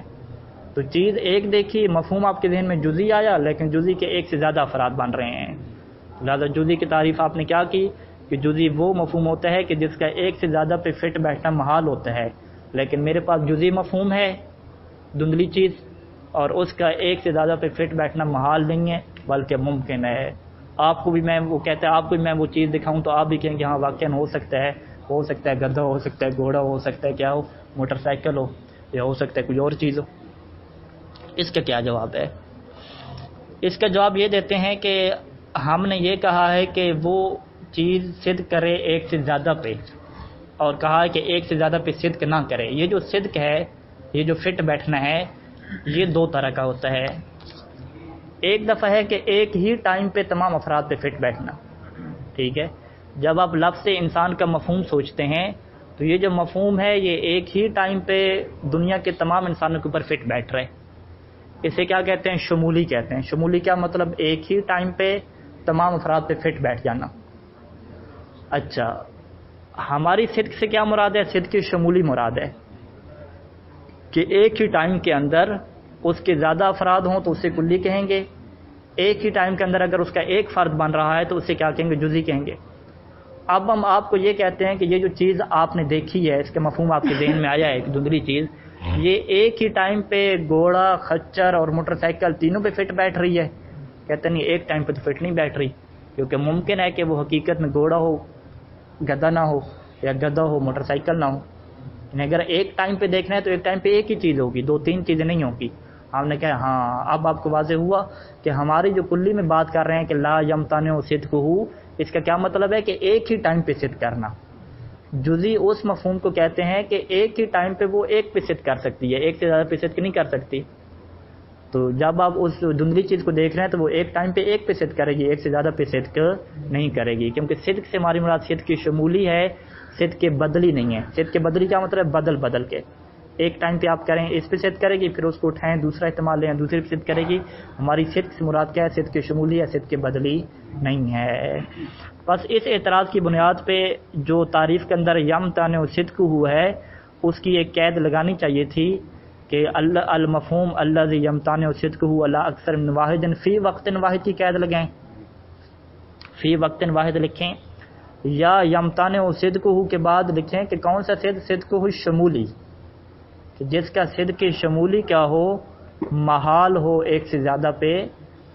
تو چیز ایک دیکھی، مفہوم آپ کے ذہن میں جزئی آیا، لیکن جزئی کے 1 سے زیادہ افراد بن رہے ہیں. لہذا جزئی کی تعریف آپ نے کیا کی کہ جزئی وہ مفہوم ہوتا ہے کہ جس کا 1 سے زیادہ پہ فٹ بیٹھنا محال ہوتا ہے. لیکن میرے پاس جزئی مفہوم ہے دھندلی چیز، اور اس کا 1 سے زیادہ پہ فٹ بیٹھنا محال نہیں ہے بلکہ ممکن ہے. آپ کو بھی میں وہ کہتا ہے، آپ کو بھی میں وہ چیز دکھاؤں تو آپ بھی کہیں کہ ہاں واقعاً ہو سکتا ہے گدھا ہو سکتا ہے، گھوڑا ہو سکتا ہے، کیا ہو، موٹر سائیکل ہو، یا ہو سکتا ہے کوئی اور چیز ہو. اس کا کیا جواب ہے؟ اس کا جواب یہ دیتے ہیں کہ ہم نے یہ کہا ہے کہ وہ چیز صدق کرے 1 سے زیادہ پہ، اور کہا ہے کہ 1 سے زیادہ پہ صدق نہ کرے. یہ جو صدق ہے، یہ جو فٹ بیٹھنا ہے، یہ 2 طرح کا ہوتا ہے. ایک دفعہ ہے کہ ایک ہی ٹائم پہ تمام افراد پہ فٹ بیٹھنا. ٹھیک ہے، جب آپ لفظ انسان کا مفہوم سوچتے ہیں تو یہ جو مفہوم ہے یہ ایک ہی ٹائم پہ دنیا کے تمام انسانوں کے اوپر فٹ بیٹھ رہے. اسے کیا کہتے ہیں؟ شمولی کہتے ہیں. شمولی کیا مطلب؟ ایک ہی ٹائم پہ تمام افراد پہ فٹ بیٹھ جانا. اچھا، ہماری صدق سے کیا مراد ہے؟ صدق کی شمولی مراد ہے کہ ایک ہی ٹائم کے اندر اس کے زیادہ افراد ہوں تو اسے کلی کہیں گے. ایک ہی ٹائم کے اندر اگر اس کا ایک فرد بن رہا ہے تو اسے کیا کہیں گے؟ جزئی کہیں گے. اب ہم آپ کو یہ کہتے ہیں کہ یہ جو چیز آپ نے دیکھی ہے، اس کا مفہوم آپ کے ذہن میں آیا ہے، ایک دھندلی چیز، یہ ایک ہی ٹائم پہ گھوڑا، خچر اور موٹر سائیکل تینوں پہ فٹ بیٹھ رہی ہے. کہتے نہیں، ایک ٹائم پہ تو فٹ نہیں بیٹھ رہی، کیونکہ ممکن ہے کہ وہ حقیقت میں گھوڑا ہو، گدھا نہ ہو، یا گدھا ہو موٹر سائیکل نہ ہو. اگر ایک ٹائم پہ دیکھنا ہے تو ایک ٹائم پہ ایک ہی چیز ہوگی، 2-3 چیزیں نہیں ہوگی. ہم نے کہا ہاں، اب آپ کو واضح ہوا کہ ہماری جو کلی میں بات کر رہے ہیں کہ لا یمتنع صدقہ، اس کا کیا مطلب ہے کہ ایک ہی ٹائم پہ صدق کرنا. جزئی اس مفہوم کو کہتے ہیں کہ ایک ہی ٹائم پہ وہ ایک پہ صدق کر سکتی ہے، ایک سے زیادہ پہ صدق نہیں کر سکتی. تو جب آپ اس دھندلی چیز کو دیکھ رہے ہیں تو وہ ایک ٹائم پہ ایک پہ صدق کرے گی، ایک سے زیادہ پہ صدق نہیں کرے گی. کیونکہ صدق سے ہماری مراد صدق کی شمولی ہے، صدق کے بدلی نہیں ہے. صدق کے بدلی کیا مطلب ہے؟ بدل کے ایک ٹائم پہ آپ کریں اس پہ صدق کرے گی، پھر اس کو اٹھائیں دوسرا احتمال لیں دوسرے پہ صدق کرے گی. ہماری صدق سے مراد کیا ہے؟ صدق کی شمولی ہے، صدق کے بدلی نہیں ہے. بس اس اعتراض کی بنیاد پہ جو تعریف کے اندر یمتنع صدقہ ہے، اس کی ایک قید لگانی چاہیے تھی کہ المفہوم الذی یمتنع صدقہ علی اکثر من واحد فی وقت واحد کی قید لگائیں، فی وقت واحد لکھیں، یا یمتنع صدقہ کے بعد لکھیں کہ کون سا صدقہ شمولی، کہ جس کا صدق کی شمولی کیا ہو؟ محال ہو 1 سے زیادہ پہ،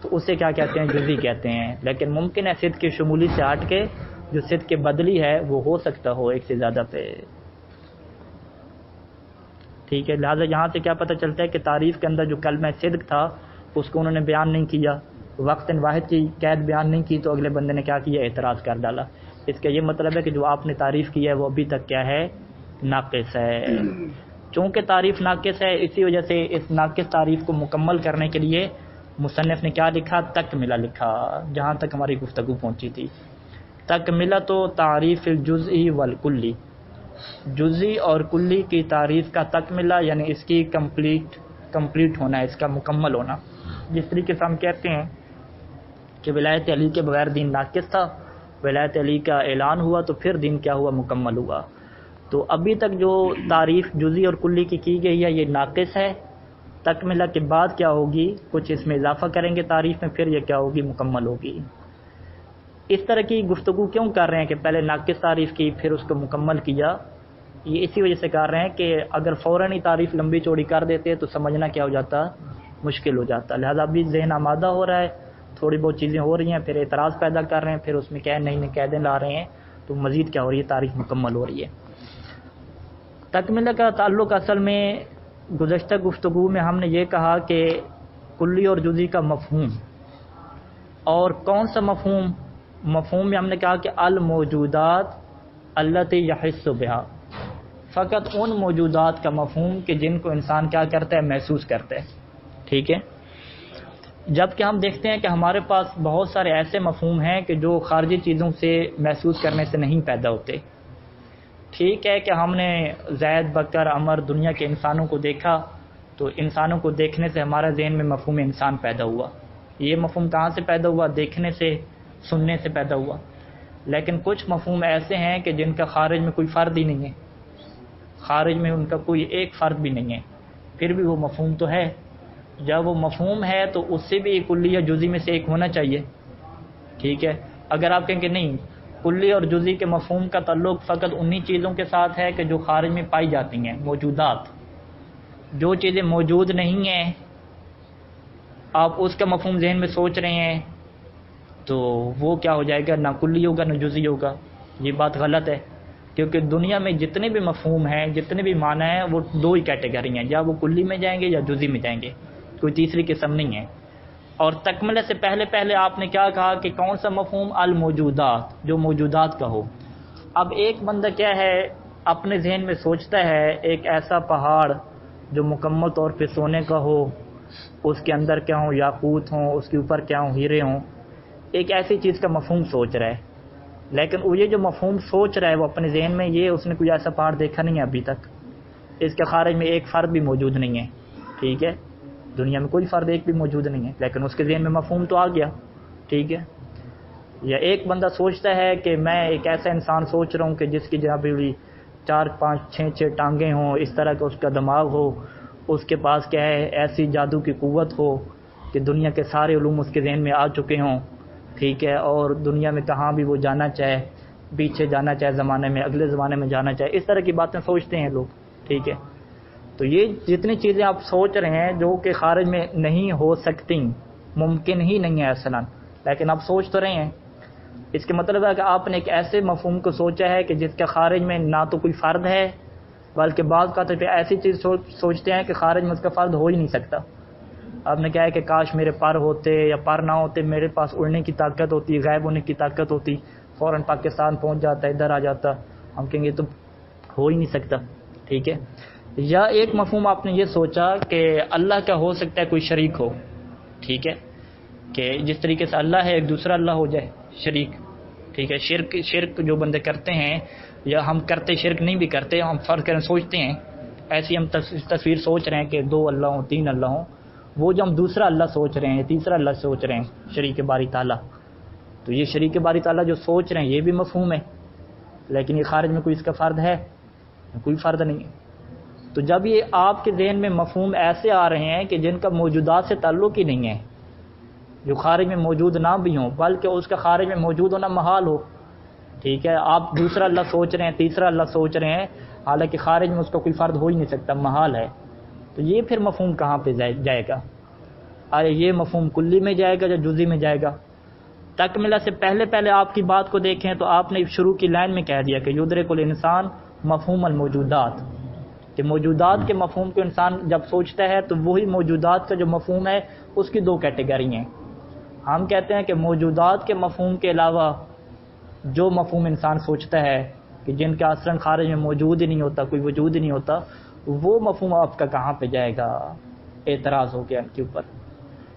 تو اسے کیا کہتے ہیں؟ جزئی کہتے ہیں. لیکن ممکن ہے صدق کی شمولی سے ہٹ کے جو صدق کے بدلی ہے وہ ہو سکتا ہو 1 سے زیادہ پہ. ٹھیک ہے، لہٰذا یہاں سے کیا پتہ چلتا ہے کہ تعریف کے اندر جو کلمہ صدق تھا اس کو انہوں نے بیان نہیں کیا، وقت واحد کی قید بیان نہیں کی، تو اگلے بندے نے کیا کیا؟ اعتراض کر ڈالا. اس کا یہ مطلب ہے کہ جو آپ نے تعریف کی ہے وہ ابھی تک کیا ہے؟ ناقص ہے. چونکہ تعریف ناقص ہے، اسی وجہ سے اس ناقص تعریف کو مکمل کرنے کے لیے مصنف نے کیا لکھا؟ تکملہ لکھا. جہاں تک ہماری گفتگو پہنچی تھی، تکملہ تو تعریف الجزئی والکلی، جزئی اور کلی کی تعریف کا تکملہ، یعنی اس کی کمپلیٹ ہونا، اس کا مکمل ہونا. جس طریقے سے ہم کہتے ہیں کہ ولایت علی کے بغیر دین ناقص تھا، ولایت علی کا اعلان ہوا تو پھر دین کیا ہوا؟ مکمل ہوا. تو ابھی تک جو تعریف جزئی اور کلی کی گئی ہے یہ ناقص ہے. تکملہ کے بعد کیا ہوگی؟ کچھ اس میں اضافہ کریں گے تعریف میں، پھر یہ کیا ہوگی؟ مکمل ہوگی. اس طرح کی گفتگو کیوں کر رہے ہیں کہ پہلے ناقص تعریف کی پھر اس کو مکمل کیا؟ یہ اسی وجہ سے کر رہے ہیں کہ اگر فوراً ہی تعریف لمبی چوڑی کر دیتے تو سمجھنا کیا ہو جاتا؟ مشکل ہو جاتا. لہذا ابھی ذہن آمادہ ہو رہا ہے، تھوڑی بہت چیزیں ہو رہی ہیں، پھر اعتراض پیدا کر رہے ہیں، پھر اس میں کیا نئی قیدیں لا رہے ہیں، تو مزید کیا ہو رہی ہے؟ تعریف مکمل ہو رہی ہے. تکملہ کا تعلق اصل میں گزشتہ گفتگو میں ہم نے یہ کہا کہ کلی اور جزئی کا مفہوم، اور کون سا مفہوم میں ہم نے کہا کہ الموجودات التی یحس بہا، فقط ان موجودات کا مفہوم کہ جن کو انسان کیا کرتا ہے؟ محسوس کرتا ہے. ٹھیک ہے، جبکہ ہم دیکھتے ہیں کہ ہمارے پاس بہت سارے ایسے مفہوم ہیں کہ جو خارجی چیزوں سے محسوس کرنے سے نہیں پیدا ہوتے. ٹھیک ہے کہ ہم نے زید، بکر، عمر، دنیا کے انسانوں کو دیکھا تو انسانوں کو دیکھنے سے ہمارا ذہن میں مفہوم انسان پیدا ہوا. یہ مفہوم کہاں سے پیدا ہوا؟ دیکھنے سے، سننے سے پیدا ہوا. لیکن کچھ مفہوم ایسے ہیں کہ جن کا خارج میں کوئی فرد ہی نہیں ہے، خارج میں ان کا کوئی ایک فرد بھی نہیں ہے، پھر بھی وہ مفہوم تو ہے۔ جب وہ مفہوم ہے تو اس سے بھی کلی یا جزئی میں سے ایک ہونا چاہیے، ٹھیک ہے۔ اگر آپ کہیں کہ نہیں، کلی اور جزئی کے مفہوم کا تعلق فقط انہی چیزوں کے ساتھ ہے کہ جو خارج میں پائی جاتی ہیں، موجودات، جو چیزیں موجود نہیں ہیں آپ اس کا مفہوم ذہن میں سوچ رہے ہیں، تو وہ کیا ہو جائے گا، نہ کلی ہوگا نہ جزئی ہوگا۔ یہ بات غلط ہے، کیونکہ دنیا میں جتنے بھی مفہوم ہیں، جتنے بھی معنی ہیں، وہ دو ہی کیٹیگری ہیں، یا وہ کلی میں جائیں گے یا جزئی میں جائیں گے، کوئی تیسری قسم نہیں ہے۔ اور تکملہ سے پہلے آپ نے کیا کہا کہ کون سا مفہوم؟ الموجودات، جو موجودات کا ہو۔ اب ایک بندہ کیا ہے، اپنے ذہن میں سوچتا ہے ایک ایسا پہاڑ جو مکمل طور پہ سونے کا ہو، اس کے اندر کیا ہوں، یاقوت ہوں، اس کے اوپر کیا ہوں، ہیرے ہوں، ایک ایسی چیز کا مفہوم سوچ رہا ہے۔ لیکن وہ یہ جو مفہوم سوچ رہا ہے وہ اپنے ذہن میں، یہ اس نے کوئی ایسا پہاڑ دیکھا نہیں ہے ابھی تک، اس کے خارج میں ایک فرد بھی موجود نہیں ہے، ٹھیک ہے، دنیا میں کوئی فرد ایک بھی موجود نہیں ہے، لیکن اس کے ذہن میں مفہوم تو آ گیا، ٹھیک ہے۔ یا ایک بندہ سوچتا ہے کہ میں ایک ایسا انسان سوچ رہا ہوں کہ جس کی جہاں بھی 4 5 6 ٹانگیں ہوں، اس طرح کا اس کا دماغ ہو، اس کے پاس کیا ہے، ایسی جادو کی قوت ہو کہ دنیا کے سارے علوم اس کے ذہن میں آ چکے ہوں، ٹھیک ہے، اور دنیا میں کہاں بھی وہ جانا چاہے، پیچھے جانا چاہے زمانے میں، اگلے زمانے میں جانا چاہے، اس طرح کی باتیں سوچتے ہیں لوگ، ٹھیک ہے۔ تو یہ جتنی چیزیں آپ سوچ رہے ہیں جو کہ خارج میں نہیں ہو سکتی، ممکن ہی نہیں ہے اصلاً، لیکن آپ سوچ تو رہے ہیں، اس کے مطلب ہے کہ آپ نے ایک ایسے مفہوم کو سوچا ہے کہ جس کا خارج میں نہ تو کوئی فرد ہے، بلکہ بعض کا تو ایسی چیز سوچتے ہیں کہ خارج میں اس کا فرد ہو ہی نہیں سکتا۔ آپ نے کہا ہے کہ کاش میرے پر ہوتے یا پر نہ ہوتے، میرے پاس اڑنے کی طاقت ہوتی، غائب ہونے کی طاقت ہوتی، فوراً پاکستان پہنچ جاتا، ادھر آ جاتا، ہم کہیں گے تو ہو ہی نہیں سکتا، ٹھیک ہے۔ یا ایک مفہوم آپ نے یہ سوچا کہ اللہ کا ہو سکتا ہے کوئی شریک ہو، ٹھیک ہے، کہ جس طریقے سے اللہ ہے ایک دوسرا اللہ ہو جائے شریک، ٹھیک ہے۔ شرک جو بندے کرتے ہیں، یا ہم کرتے شرک نہیں بھی کرتے، ہم فرض کریں سوچتے ہیں، ایسی ہم تصویر سوچ رہے ہیں کہ 2 اللہ ہوں، 3 اللہ ہوں، وہ جو ہم دوسرا اللہ سوچ رہے ہیں، تیسرا اللہ سوچ رہے ہیں، شریک باری تعالیٰ، تو یہ شریک باری تعالیٰ جو سوچ رہے ہیں یہ بھی مفہوم ہے، لیکن یہ خارج میں کوئی اس کا فرد ہے، کوئی فرد نہیں ہے۔ تو جب یہ آپ کے ذہن میں مفہوم ایسے آ رہے ہیں کہ جن کا موجودات سے تعلق ہی نہیں ہے، جو خارج میں موجود نہ بھی ہوں بلکہ اس کا خارج میں موجود ہونا محال ہو، ٹھیک ہے، آپ دوسرا اللہ سوچ رہے ہیں، تیسرا اللہ سوچ رہے ہیں، حالانکہ خارج میں اس کا کوئی فرد ہو ہی نہیں سکتا، محال ہے، تو یہ پھر مفہوم کہاں پہ جائے گا؟ ارے یہ مفہوم کلی میں جائے گا یا جزئی میں جائے گا؟ تکملہ سے پہلے آپ کی بات کو دیکھیں تو آپ نے شروع کی لائن میں کہہ دیا کہ یدرک الانسان مفہوم الموجودات، کہ موجودات کے مفہوم کو انسان جب سوچتا ہے تو وہی موجودات کا جو مفہوم ہے اس کی 2 کیٹیگری ہیں۔ ہم کہتے ہیں کہ موجودات کے مفہوم کے علاوہ جو مفہوم انسان سوچتا ہے کہ جن کا اصلاً خارج میں موجود ہی نہیں ہوتا، کوئی وجود ہی نہیں ہوتا، وہ مفہوم آپ کا کہاں پہ جائے گا؟ اعتراض ہو گیا ان کے اوپر۔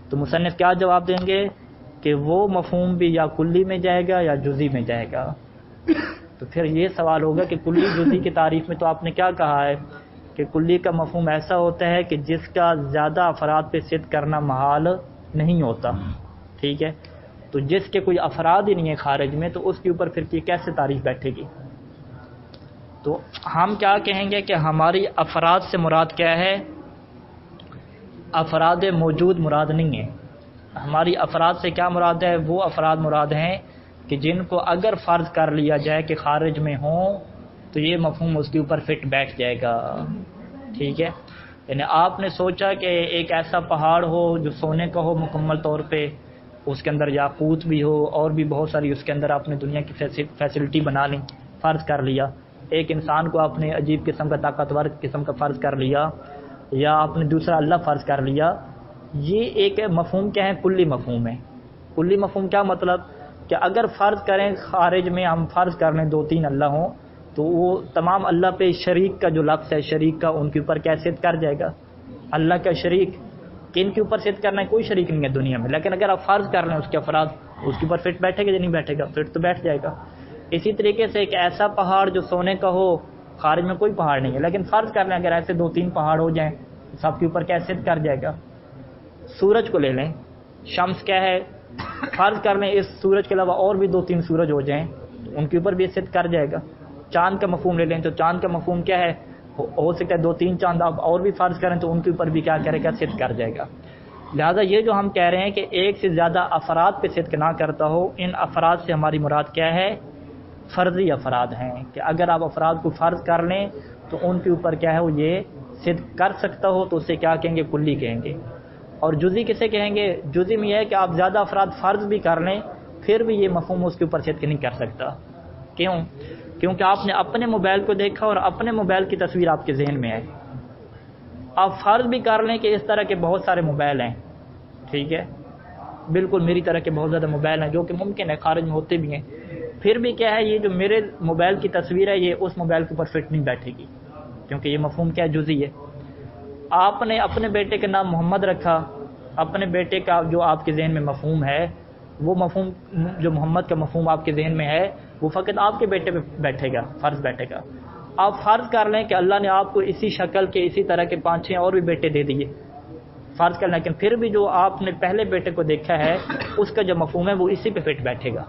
تو مصنف کیا جواب دیں گے کہ وہ مفہوم بھی یا کلی میں جائے گا یا جزئی میں جائے گا۔ تو پھر یہ سوال ہوگا کہ کلی جزئی کی تعریف میں تو آپ نے کیا کہا ہے کہ کلی کا مفہوم ایسا ہوتا ہے کہ جس کا زیادہ افراد پہ صدق کرنا محال نہیں ہوتا، ٹھیک ہے، تو جس کے کوئی افراد ہی نہیں ہے خارج میں، تو اس کے اوپر پھر کیسے تعریف بیٹھے گی؟ تو ہم کیا کہیں گے کہ ہماری افراد سے مراد کیا ہے؟ افراد موجود مراد نہیں ہے، ہماری افراد سے کیا مراد ہے؟ وہ افراد مراد ہیں کہ جن کو اگر فرض کر لیا جائے کہ خارج میں ہوں تو یہ مفہوم اس کے اوپر فٹ بیٹھ جائے گا، ٹھیک ہے۔ یعنی آپ نے سوچا کہ ایک ایسا پہاڑ ہو جو سونے کا ہو مکمل طور پہ، اس کے اندر یاقوت بھی ہو اور بھی بہت ساری اس کے اندر آپ نے دنیا کی فیسلٹی بنا لی، فرض کر لیا۔ ایک انسان کو آپ نے عجیب قسم کا طاقتور قسم کا فرض کر لیا، یا آپ نے دوسرا اللہ فرض کر لیا۔ یہ ایک مفہوم کیا ہے؟ کلی مفہوم ہے۔ کلی مفہوم کیا مطلب؟ کہ اگر فرض کریں خارج میں ہم فرض کر لیں 2-3 اللہ ہوں تو وہ تمام اللہ پہ شریک کا جو لفظ ہے، شریک کا، ان کے اوپر کیا صدق کر جائے گا؟ اللہ کا شریک، کن کے اوپر صدق کرنا ہے؟ کوئی شریک نہیں ہے دنیا میں، لیکن اگر آپ فرض کر لیں اس کے افراد، اس کے اوپر فٹ بیٹھے گا یا نہیں بیٹھے گا؟ فٹ تو بیٹھ جائے گا۔ اسی طریقے سے ایک ایسا پہاڑ جو سونے کا ہو، خارج میں کوئی پہاڑ نہیں ہے، لیکن فرض کر لیں اگر ایسے 2-3 پہاڑ ہو جائیں، سب کے اوپر کیا صدق کر جائے گا؟ سورج کو لے لیں، شمس کیا ہے؟ فرض کر لیں اس سورج کے علاوہ اور بھی 2-3 سورج ہو جائیں، ان کے اوپر بھی صدق کر جائے گا. چاند کا مفہوم لے لیں تو چاند کا مفہوم کیا ہے؟ ہو سکتا ہے 2-3 چاند آپ اور بھی فرض کریں تو ان کے اوپر بھی کیا کرے گا؟ صدق کر جائے گا. لہذا یہ جو ہم کہہ رہے ہیں کہ ایک سے زیادہ افراد پہ صدق نہ کرتا ہو، ان افراد سے ہماری مراد کیا ہے؟ فرضی افراد ہیں، کہ اگر آپ افراد کو فرض کر لیں تو ان کے اوپر کیا ہے وہ یہ صدق کر سکتا ہو تو اسے کیا کہیں گے؟ کلی کہیں گے. اور جزئی کسے کہیں گے؟ جزئی میں یہ ہے کہ آپ زیادہ افراد فرض بھی کر لیں پھر بھی یہ مفہوم اس کے اوپر صدق نہیں کر سکتا. کیوں؟ کیونکہ آپ نے اپنے موبائل کو دیکھا اور اپنے موبائل کی تصویر آپ کے ذہن میں ہے. آپ فرض بھی کر لیں کہ اس طرح کے بہت سارے موبائل ہیں، ٹھیک ہے، بالکل میری طرح کے بہت زیادہ موبائل ہیں جو کہ ممکن ہے خارج میں ہوتے بھی ہیں، پھر بھی کیا ہے یہ جو میرے موبائل کی تصویر ہے یہ اس موبائل کے اوپر فٹ نہیں بیٹھے گی، کیونکہ یہ مفہوم کیا جزئی ہے. آپ نے اپنے بیٹے کا نام محمد رکھا، اپنے بیٹے کا جو آپ کے ذہن میں مفہوم ہے وہ مفہوم جو محمد کا مفہوم آپ کے ذہن میں ہے وہ فقط آپ کے بیٹے پہ بیٹھے گا، فرض بیٹھے گا. آپ فرض کر لیں کہ اللہ نے آپ کو اسی شکل کے اسی طرح کے 5-6 اور بھی بیٹے دے دیے، فرض کر لیں، لیکن پھر بھی جو آپ نے پہلے بیٹے کو دیکھا ہے اس کا جو مفہوم ہے وہ اسی پہ فٹ بیٹھے گا،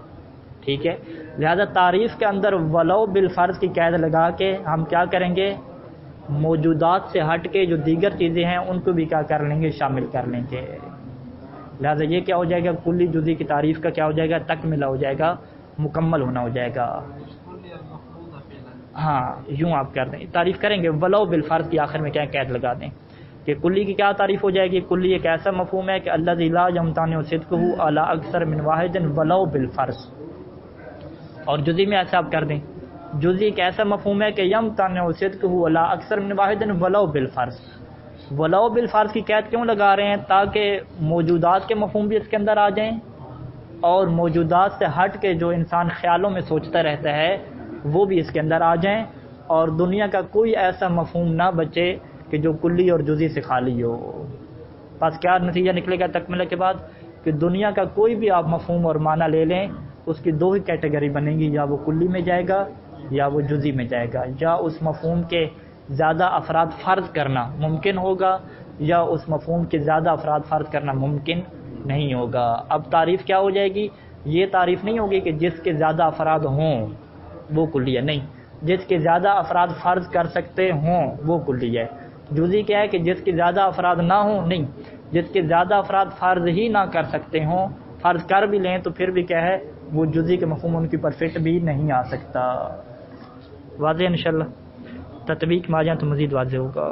ٹھیک ہے. لہذا تعریف کے اندر ولو بالفرض کی قید لگا کے ہم کیا کریں گے؟ موجودات سے ہٹ کے جو دیگر چیزیں ہیں ان کو بھی کیا کر لیں گے؟ شامل کر لیں گے. لہذا یہ کیا ہو جائے گا؟ کلی جزئی کی تعریف کا کیا ہو جائے گا؟ تکملہ ہو جائے گا، مکمل ہونا ہو جائے گا. ہاں یوں آپ کر دیں، تعریف کریں گے ولو بالفرض کی آخر میں کیا قید لگا دیں کہ کلی کی کیا تعریف ہو جائے گی؟ کلی ایک ایسا مفہوم ہے کہ الذی لا یمتنع صدقہ علی اکثر من واحد ولو بالفرض. اور جزئی میں ایسا آپ کر دیں، جزئی ایک ایسا مفہوم ہے کہ یمتنع صدقہ علی اکثر من واحد ولو بالفرض. ولو بالفرض کی قید کیوں لگا رہے ہیں؟ تاکہ موجودات کے مفہوم بھی اس کے اندر آ جائیں اور موجودات سے ہٹ کے جو انسان خیالوں میں سوچتا رہتا ہے وہ بھی اس کے اندر آ جائیں، اور دنیا کا کوئی ایسا مفہوم نہ بچے کہ جو کلی اور جزئی سے خالی ہو. بس کیا نتیجہ نکلے گا تکملہ کے بعد؟ کہ دنیا کا کوئی بھی آپ مفہوم اور معنی لے لیں اس کی 2 ہی کیٹیگری بنے گی، یا وہ کلی میں جائے گا یا وہ جزئی میں جائے گا. یا اس مفہوم کے زیادہ افراد فرض کرنا ممکن ہوگا یا اس مفہوم کے زیادہ افراد فرض کرنا ممکن نہیں ہوگا. اب تعریف کیا ہو جائے گی؟ یہ تعریف نہیں ہوگی کہ جس کے زیادہ افراد ہوں وہ کلی ہے، نہیں، جس کے زیادہ افراد فرض کر سکتے ہوں وہ کلی ہے. جزئی کیا ہے کہ جس کے زیادہ افراد نہ ہوں، نہیں، جس کے زیادہ افراد فرض ہی نہ کر سکتے ہوں، فرض کر بھی لیں تو پھر بھی کیا ہے وہ جزئی کے مفہوم ان کی پرفیکٹ بھی نہیں آ سکتا. واضح انشاءاللہ، تطبیق میں آ جائیں تو مزید واضح ہوگا.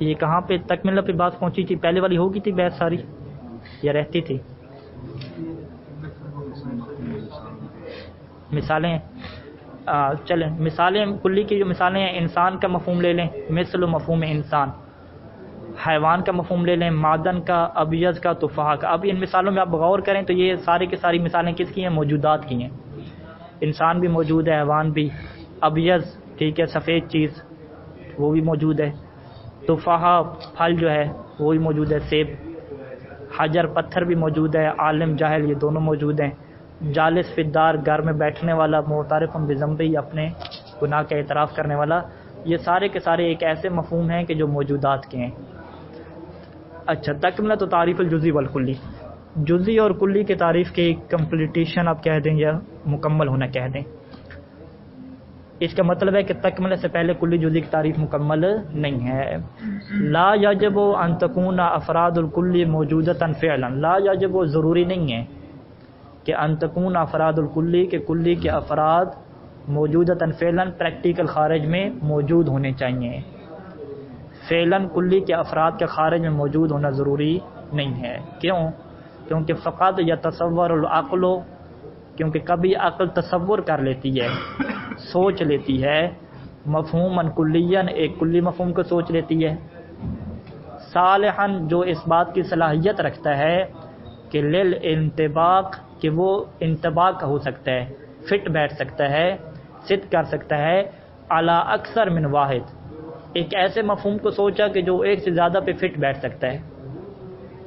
یہ کہاں پہ تکملہ پہ بات پہنچی تھی؟ پہلے والی ہوگی تھی بحث ساری یا رہتی تھی؟ مثالیں چلیں، مثالیں کلی کی جو مثالیں ہیں، انسان کا مفہوم لے لیں، مثل مفہوم انسان. حیوان کا مفہوم لے لیں، معدن کا، ابیض کا، تفاح کا. اب ان مثالوں میں آپ غور کریں تو یہ ساری کی ساری مثالیں کس کی ہیں؟ موجودات کی ہیں. انسان بھی موجود ہے، حیوان بھی، ابیض ٹھیک ہے سفید چیز وہ بھی موجود ہے، تفاح پھل جو ہے وہ بھی موجود ہے، سیب، حجر پتھر بھی موجود ہے، عالم جاہل یہ دونوں موجود ہیں، جالس فدار گھر میں بیٹھنے والا، معترف بذنبہ اپنے گناہ کا اعتراف کرنے والا. یہ سارے کے سارے ایک ایسے مفہوم ہیں کہ جو موجودات کے ہیں. اچھا، تکملہ تو تعریف الجزئی والکلی، جزئی اور کلی کے تعریف کی کمپلیٹیشن آپ کہہ دیں یا مکمل ہونا کہہ دیں. اس کا مطلب ہے کہ تکملہ سے پہلے کلی جزئی کی تعریف مکمل نہیں ہے. لا یجب ان تکون افراد الکلی موجودۃ فعلا، لا یجب ضروری نہیں ہے کہ ان تکون افراد الکلی کے کلی کے افراد موجودۃ فعلا پریکٹیکل خارج میں موجود ہونے چاہیے. فعلاً کلی کے افراد کے خارج میں موجود ہونا ضروری نہیں ہے. کیوں؟ کیونکہ فقط یتصور العقل، کیونکہ کبھی عقل تصور کر لیتی ہے، سوچ لیتی ہے، مفہوماً کلیاً ایک کلی مفہوم کو سوچ لیتی ہے، صالحاً جو اس بات کی صلاحیت رکھتا ہے کہ للانطباق کہ وہ انطباق ہو سکتا ہے، فٹ بیٹھ سکتا ہے، صدق کر سکتا ہے، علی اکثر من واحد، ایک ایسے مفہوم کو سوچا کہ جو ایک سے زیادہ پہ فٹ بیٹھ سکتا ہے،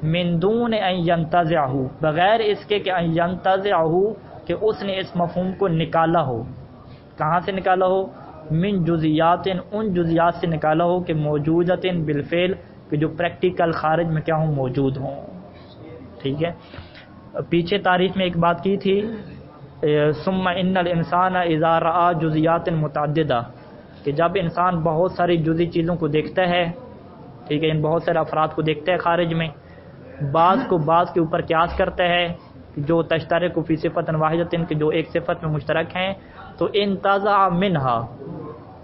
من دون ان ینتزعہ، بغیر اس کے کہ ان ینتزعہ کہ اس نے اس مفہوم کو نکالا ہو. کہاں سے نکالا ہو؟ من جزیات، ان جزیات سے نکالا ہو کہ موجودۃ بالفعل، کہ جو پریکٹیکل خارج میں کیا ہوں موجود ہوں. ٹھیک ہے، پیچھے تعریف میں ایک بات کی تھی، ثم ان الانسان اذا رأى جزیات متعددہ، کہ جب انسان بہت ساری جزئی چیزوں کو دیکھتا ہے، ٹھیک ہے، ان بہت سارے افراد کو دیکھتا ہے خارج میں، بعض کو بعض کے اوپر قیاس کرتا ہے جو تشترک فی صفۃ واحدۃ، کہ جو ایک صفت میں مشترک ہیں، تو انتزع منہا،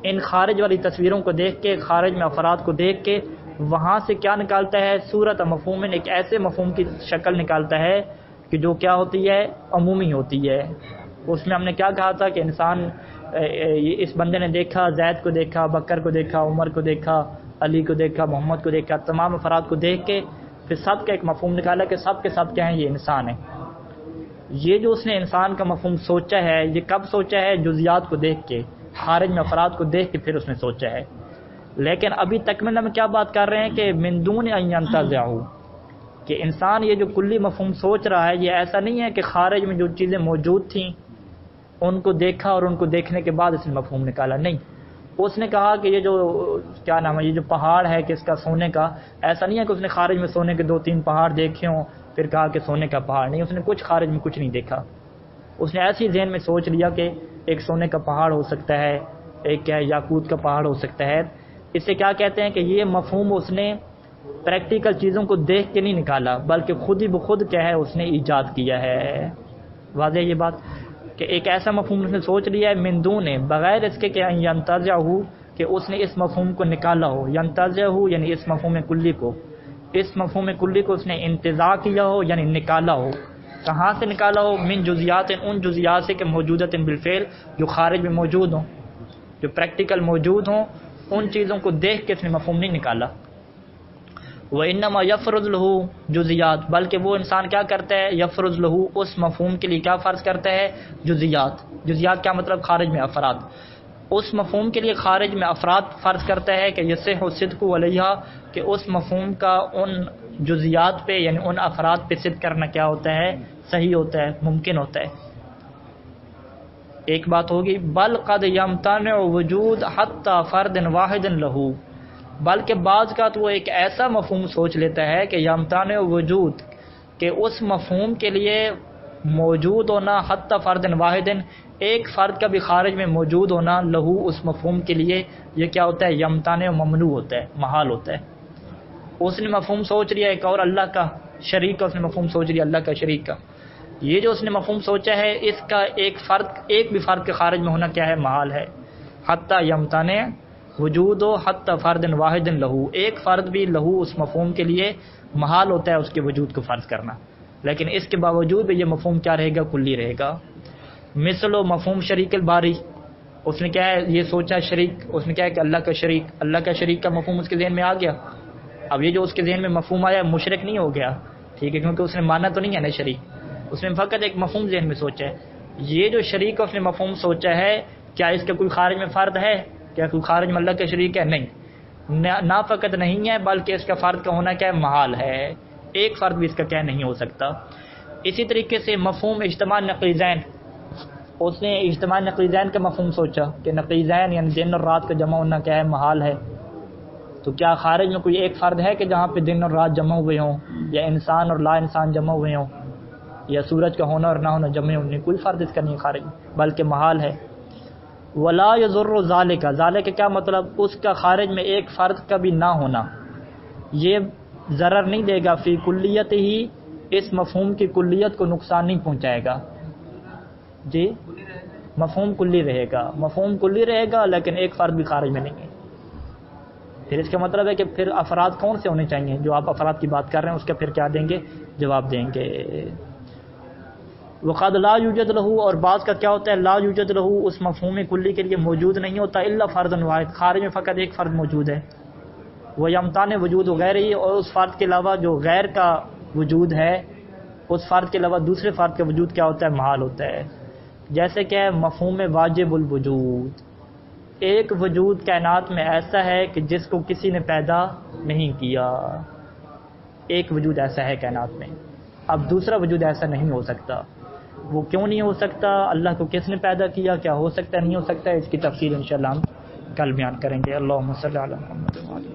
ان خارج والی تصویروں کو دیکھ کے، خارج میں افراد کو دیکھ کے وہاں سے کیا نکالتا ہے؟ صورت مفہوم، ایک ایسے مفہوم کی شکل نکالتا ہے کہ جو کیا ہوتی ہے؟ عمومی ہوتی ہے۔ اس میں ہم نے کیا کہا تھا کہ انسان، اس بندے نے دیکھا، زید کو دیکھا، بکر کو دیکھا، عمر کو دیکھا، علی کو دیکھا، محمد کو دیکھا، تمام افراد کو دیکھ کے پھر سب کا ایک مفہوم نکالا کہ سب کے سب کیا ہیں؟ یہ انسان ہے۔ یہ جو اس نے انسان کا مفہوم سوچا ہے، یہ کب سوچا ہے؟ جزیات کو دیکھ کے، خارج میں افراد کو دیکھ کے پھر اس نے سوچا ہے۔ لیکن ابھی تکملہ میں کیا بات کر رہے ہیں کہ من دون ان ينتزع، کہ انسان یہ جو کلی مفہوم سوچ رہا ہے، یہ ایسا نہیں ہے کہ خارج میں جو چیزیں موجود تھیں ان کو دیکھا اور ان کو دیکھنے کے بعد اس نے مفہوم نکالا، نہیں۔ اس نے کہا کہ یہ جو کیا نام ہے، یہ جو پہاڑ ہے کس کا؟ سونے کا۔ ایسا نہیں ہے کہ اس نے خارج میں سونے کے 2-3 پہاڑ دیکھے ہوں پھر کہا کہ سونے کا پہاڑ، نہیں، اس نے کچھ خارج میں کچھ نہیں دیکھا، اس نے ایسی ذہن میں سوچ لیا کہ ایک سونے کا پہاڑ ہو سکتا ہے، ایک کیا یاقوت کا پہاڑ ہو سکتا ہے۔ اس سے کیا کہتے ہیں کہ یہ مفہوم اس نے پریکٹیکل چیزوں کو دیکھ کے نہیں نکالا، بلکہ خود ہی بخود کیا ہے اس نے ایجاد کیا ہے۔ واضح یہ بات کہ ایک ایسا مفہوم اس نے سوچ لیا ہے من دون، بغیر اس کے کہ ینتزع ہو، کہ اس نے اس مفہوم کو نکالا ہو، ینتزع ہو یعنی اس مفہوم کلی کو، اس مفہوم کلی کو اس نے انتزاع کیا ہو یعنی نکالا ہو۔ کہاں سے نکالا ہو؟ من جزیات، ان جزیات سے کہ موجودۃ بالفعل، جو خارج میں موجود ہوں، جو پریکٹیکل موجود ہوں، ان چیزوں کو دیکھ کے اس نے مفہوم نہیں نکالا۔ وَإِنَّمَا يَفْرُضُ لَهُ جزیات، بلکہ وہ انسان کیا کرتا ہے؟ یفرض لہو، اس مفہوم کے لیے کیا فرض کرتا ہے؟ جزیات۔ جزیات کیا مطلب؟ خارج میں افراد۔ اس مفہوم کے لیے خارج میں افراد فرض کرتا ہے کہ یصح الصدق علیہا، کہ اس مفہوم کا ان جزیات پہ یعنی ان افراد پہ صدق کرنا کیا ہوتا ہے؟ صحیح ہوتا ہے، ممکن ہوتا ہے۔ ایک بات ہوگی، بل قد یمتنع وجود حتی فرد واحد لہو، بلکہ بعض کا تو وہ ایک ایسا مفہوم سوچ لیتا ہے کہ یمتنع وجود، کہ اس مفہوم کے لیے موجود ہونا، حتی فرد واحد، ایک فرد کا بھی خارج میں موجود ہونا، لہو اس مفہوم کے لیے یہ کیا ہوتا ہے؟ یمتنع، ممنوع ہوتا ہے، محال ہوتا ہے۔ اس نے مفہوم سوچ لیا ایک اور اللہ کا شریک کا، اس نے مفہوم سوچ لیا اللہ کا شریک کا، یہ جو اس نے مفہوم سوچا ہے اس کا ایک بھی فرد کے خارج میں ہونا کیا ہے؟ محال ہے۔ حتی یمتنع وجود ہو حتی فرد واحد لہو، ایک فرد بھی لہو اس مفہوم کے لیے محال ہوتا ہے اس کے وجود کو فرض کرنا، لیکن اس کے باوجود بھی یہ مفہوم کیا رہے گا؟ کلی رہے گا۔ مثل و مفہوم شریک الباری، اس نے کیا ہے یہ سوچا شریک، اس نے کیا ہے کہ اللہ کا شریک، اللہ کا شریک کا مفہوم اس کے ذہن میں آ گیا۔ اب یہ جو اس کے ذہن میں مفہوم آیا مشرک نہیں ہو گیا، ٹھیک ہے، کیونکہ اس نے مانا تو نہیں ہے نا شریک، اس نے فقط ایک مفہوم ذہن میں سوچا ہے۔ یہ جو شریک اس نے مفہوم سوچا ہے، کیا اس کا کوئی خارج میں فرد ہے؟ کیا کوئی خارج میں اللہ کا شریک ہے؟ نہیں، نہ فقط نہیں ہے بلکہ اس کا فرد کا ہونا کیا ہے؟ محال ہے، ایک فرد بھی اس کا کیا نہیں ہو سکتا۔ اسی طریقے سے مفہوم اجتماع نقیضین، اس نے اجتماع نقیضین کا مفہوم سوچا کہ نقیضین یعنی دن اور رات کا جمع ہونا کیا ہے؟ محال ہے۔ تو کیا خارج میں کوئی ایک فرد ہے کہ جہاں پہ دن اور رات جمع ہوئے ہوں، یا انسان اور لا انسان جمع ہوئے ہوں، یا سورج کا ہونا اور نہ ہونا جمع ہونے؟ کوئی فرد اس کا نہیں خارج میں، بلکہ محال ہے۔ ولا یضر ذالک، ذالک کیا مطلب؟ اس کا خارج میں ایک فرد کا بھی نہ ہونا یہ ضرر نہیں دے گا، فی کلیت ہی، اس مفہوم کی کلیت کو نقصان نہیں پہنچائے گا۔ جی مفہوم کلی رہے گا، مفہوم کلی رہے گا لیکن ایک فرد بھی خارج میں نہیں ہے۔ پھر اس کا مطلب ہے کہ پھر افراد کون سے ہونے چاہیے؟ جو آپ افراد کی بات کر رہے ہیں اس کا پھر کیا دیں گے؟ جواب دیں گے۔ وقد لا یوجد لہو، اور بعض کا کیا ہوتا ہے؟ لا یوجد لہو، اس مفہوم کلی کے لیے موجود نہیں ہوتا الا فرد واحد، خارج میں فقط ایک فرد موجود ہے۔ وہ یمتنع وجود غیر ہی، اور اس فرد کے علاوہ جو غیر کا وجود ہے، اس فرد کے علاوہ دوسرے فرد کا وجود کیا ہوتا ہے؟ محال ہوتا ہے۔ جیسے کہ مفہوم واجب الوجود، ایک وجود کائنات میں ایسا ہے کہ جس کو کسی نے پیدا نہیں کیا، ایک وجود ایسا ہے کائنات میں، اب دوسرا وجود ایسا نہیں ہو سکتا۔ وہ کیوں نہیں ہو سکتا؟ اللہ کو کس نے پیدا کیا؟ کیا ہو سکتا ہے نہیں ہو سکتا؟ اس کی تفصیل انشاءاللہ ہم کل بیان کریں گے۔ اللہم صلی علی محمد۔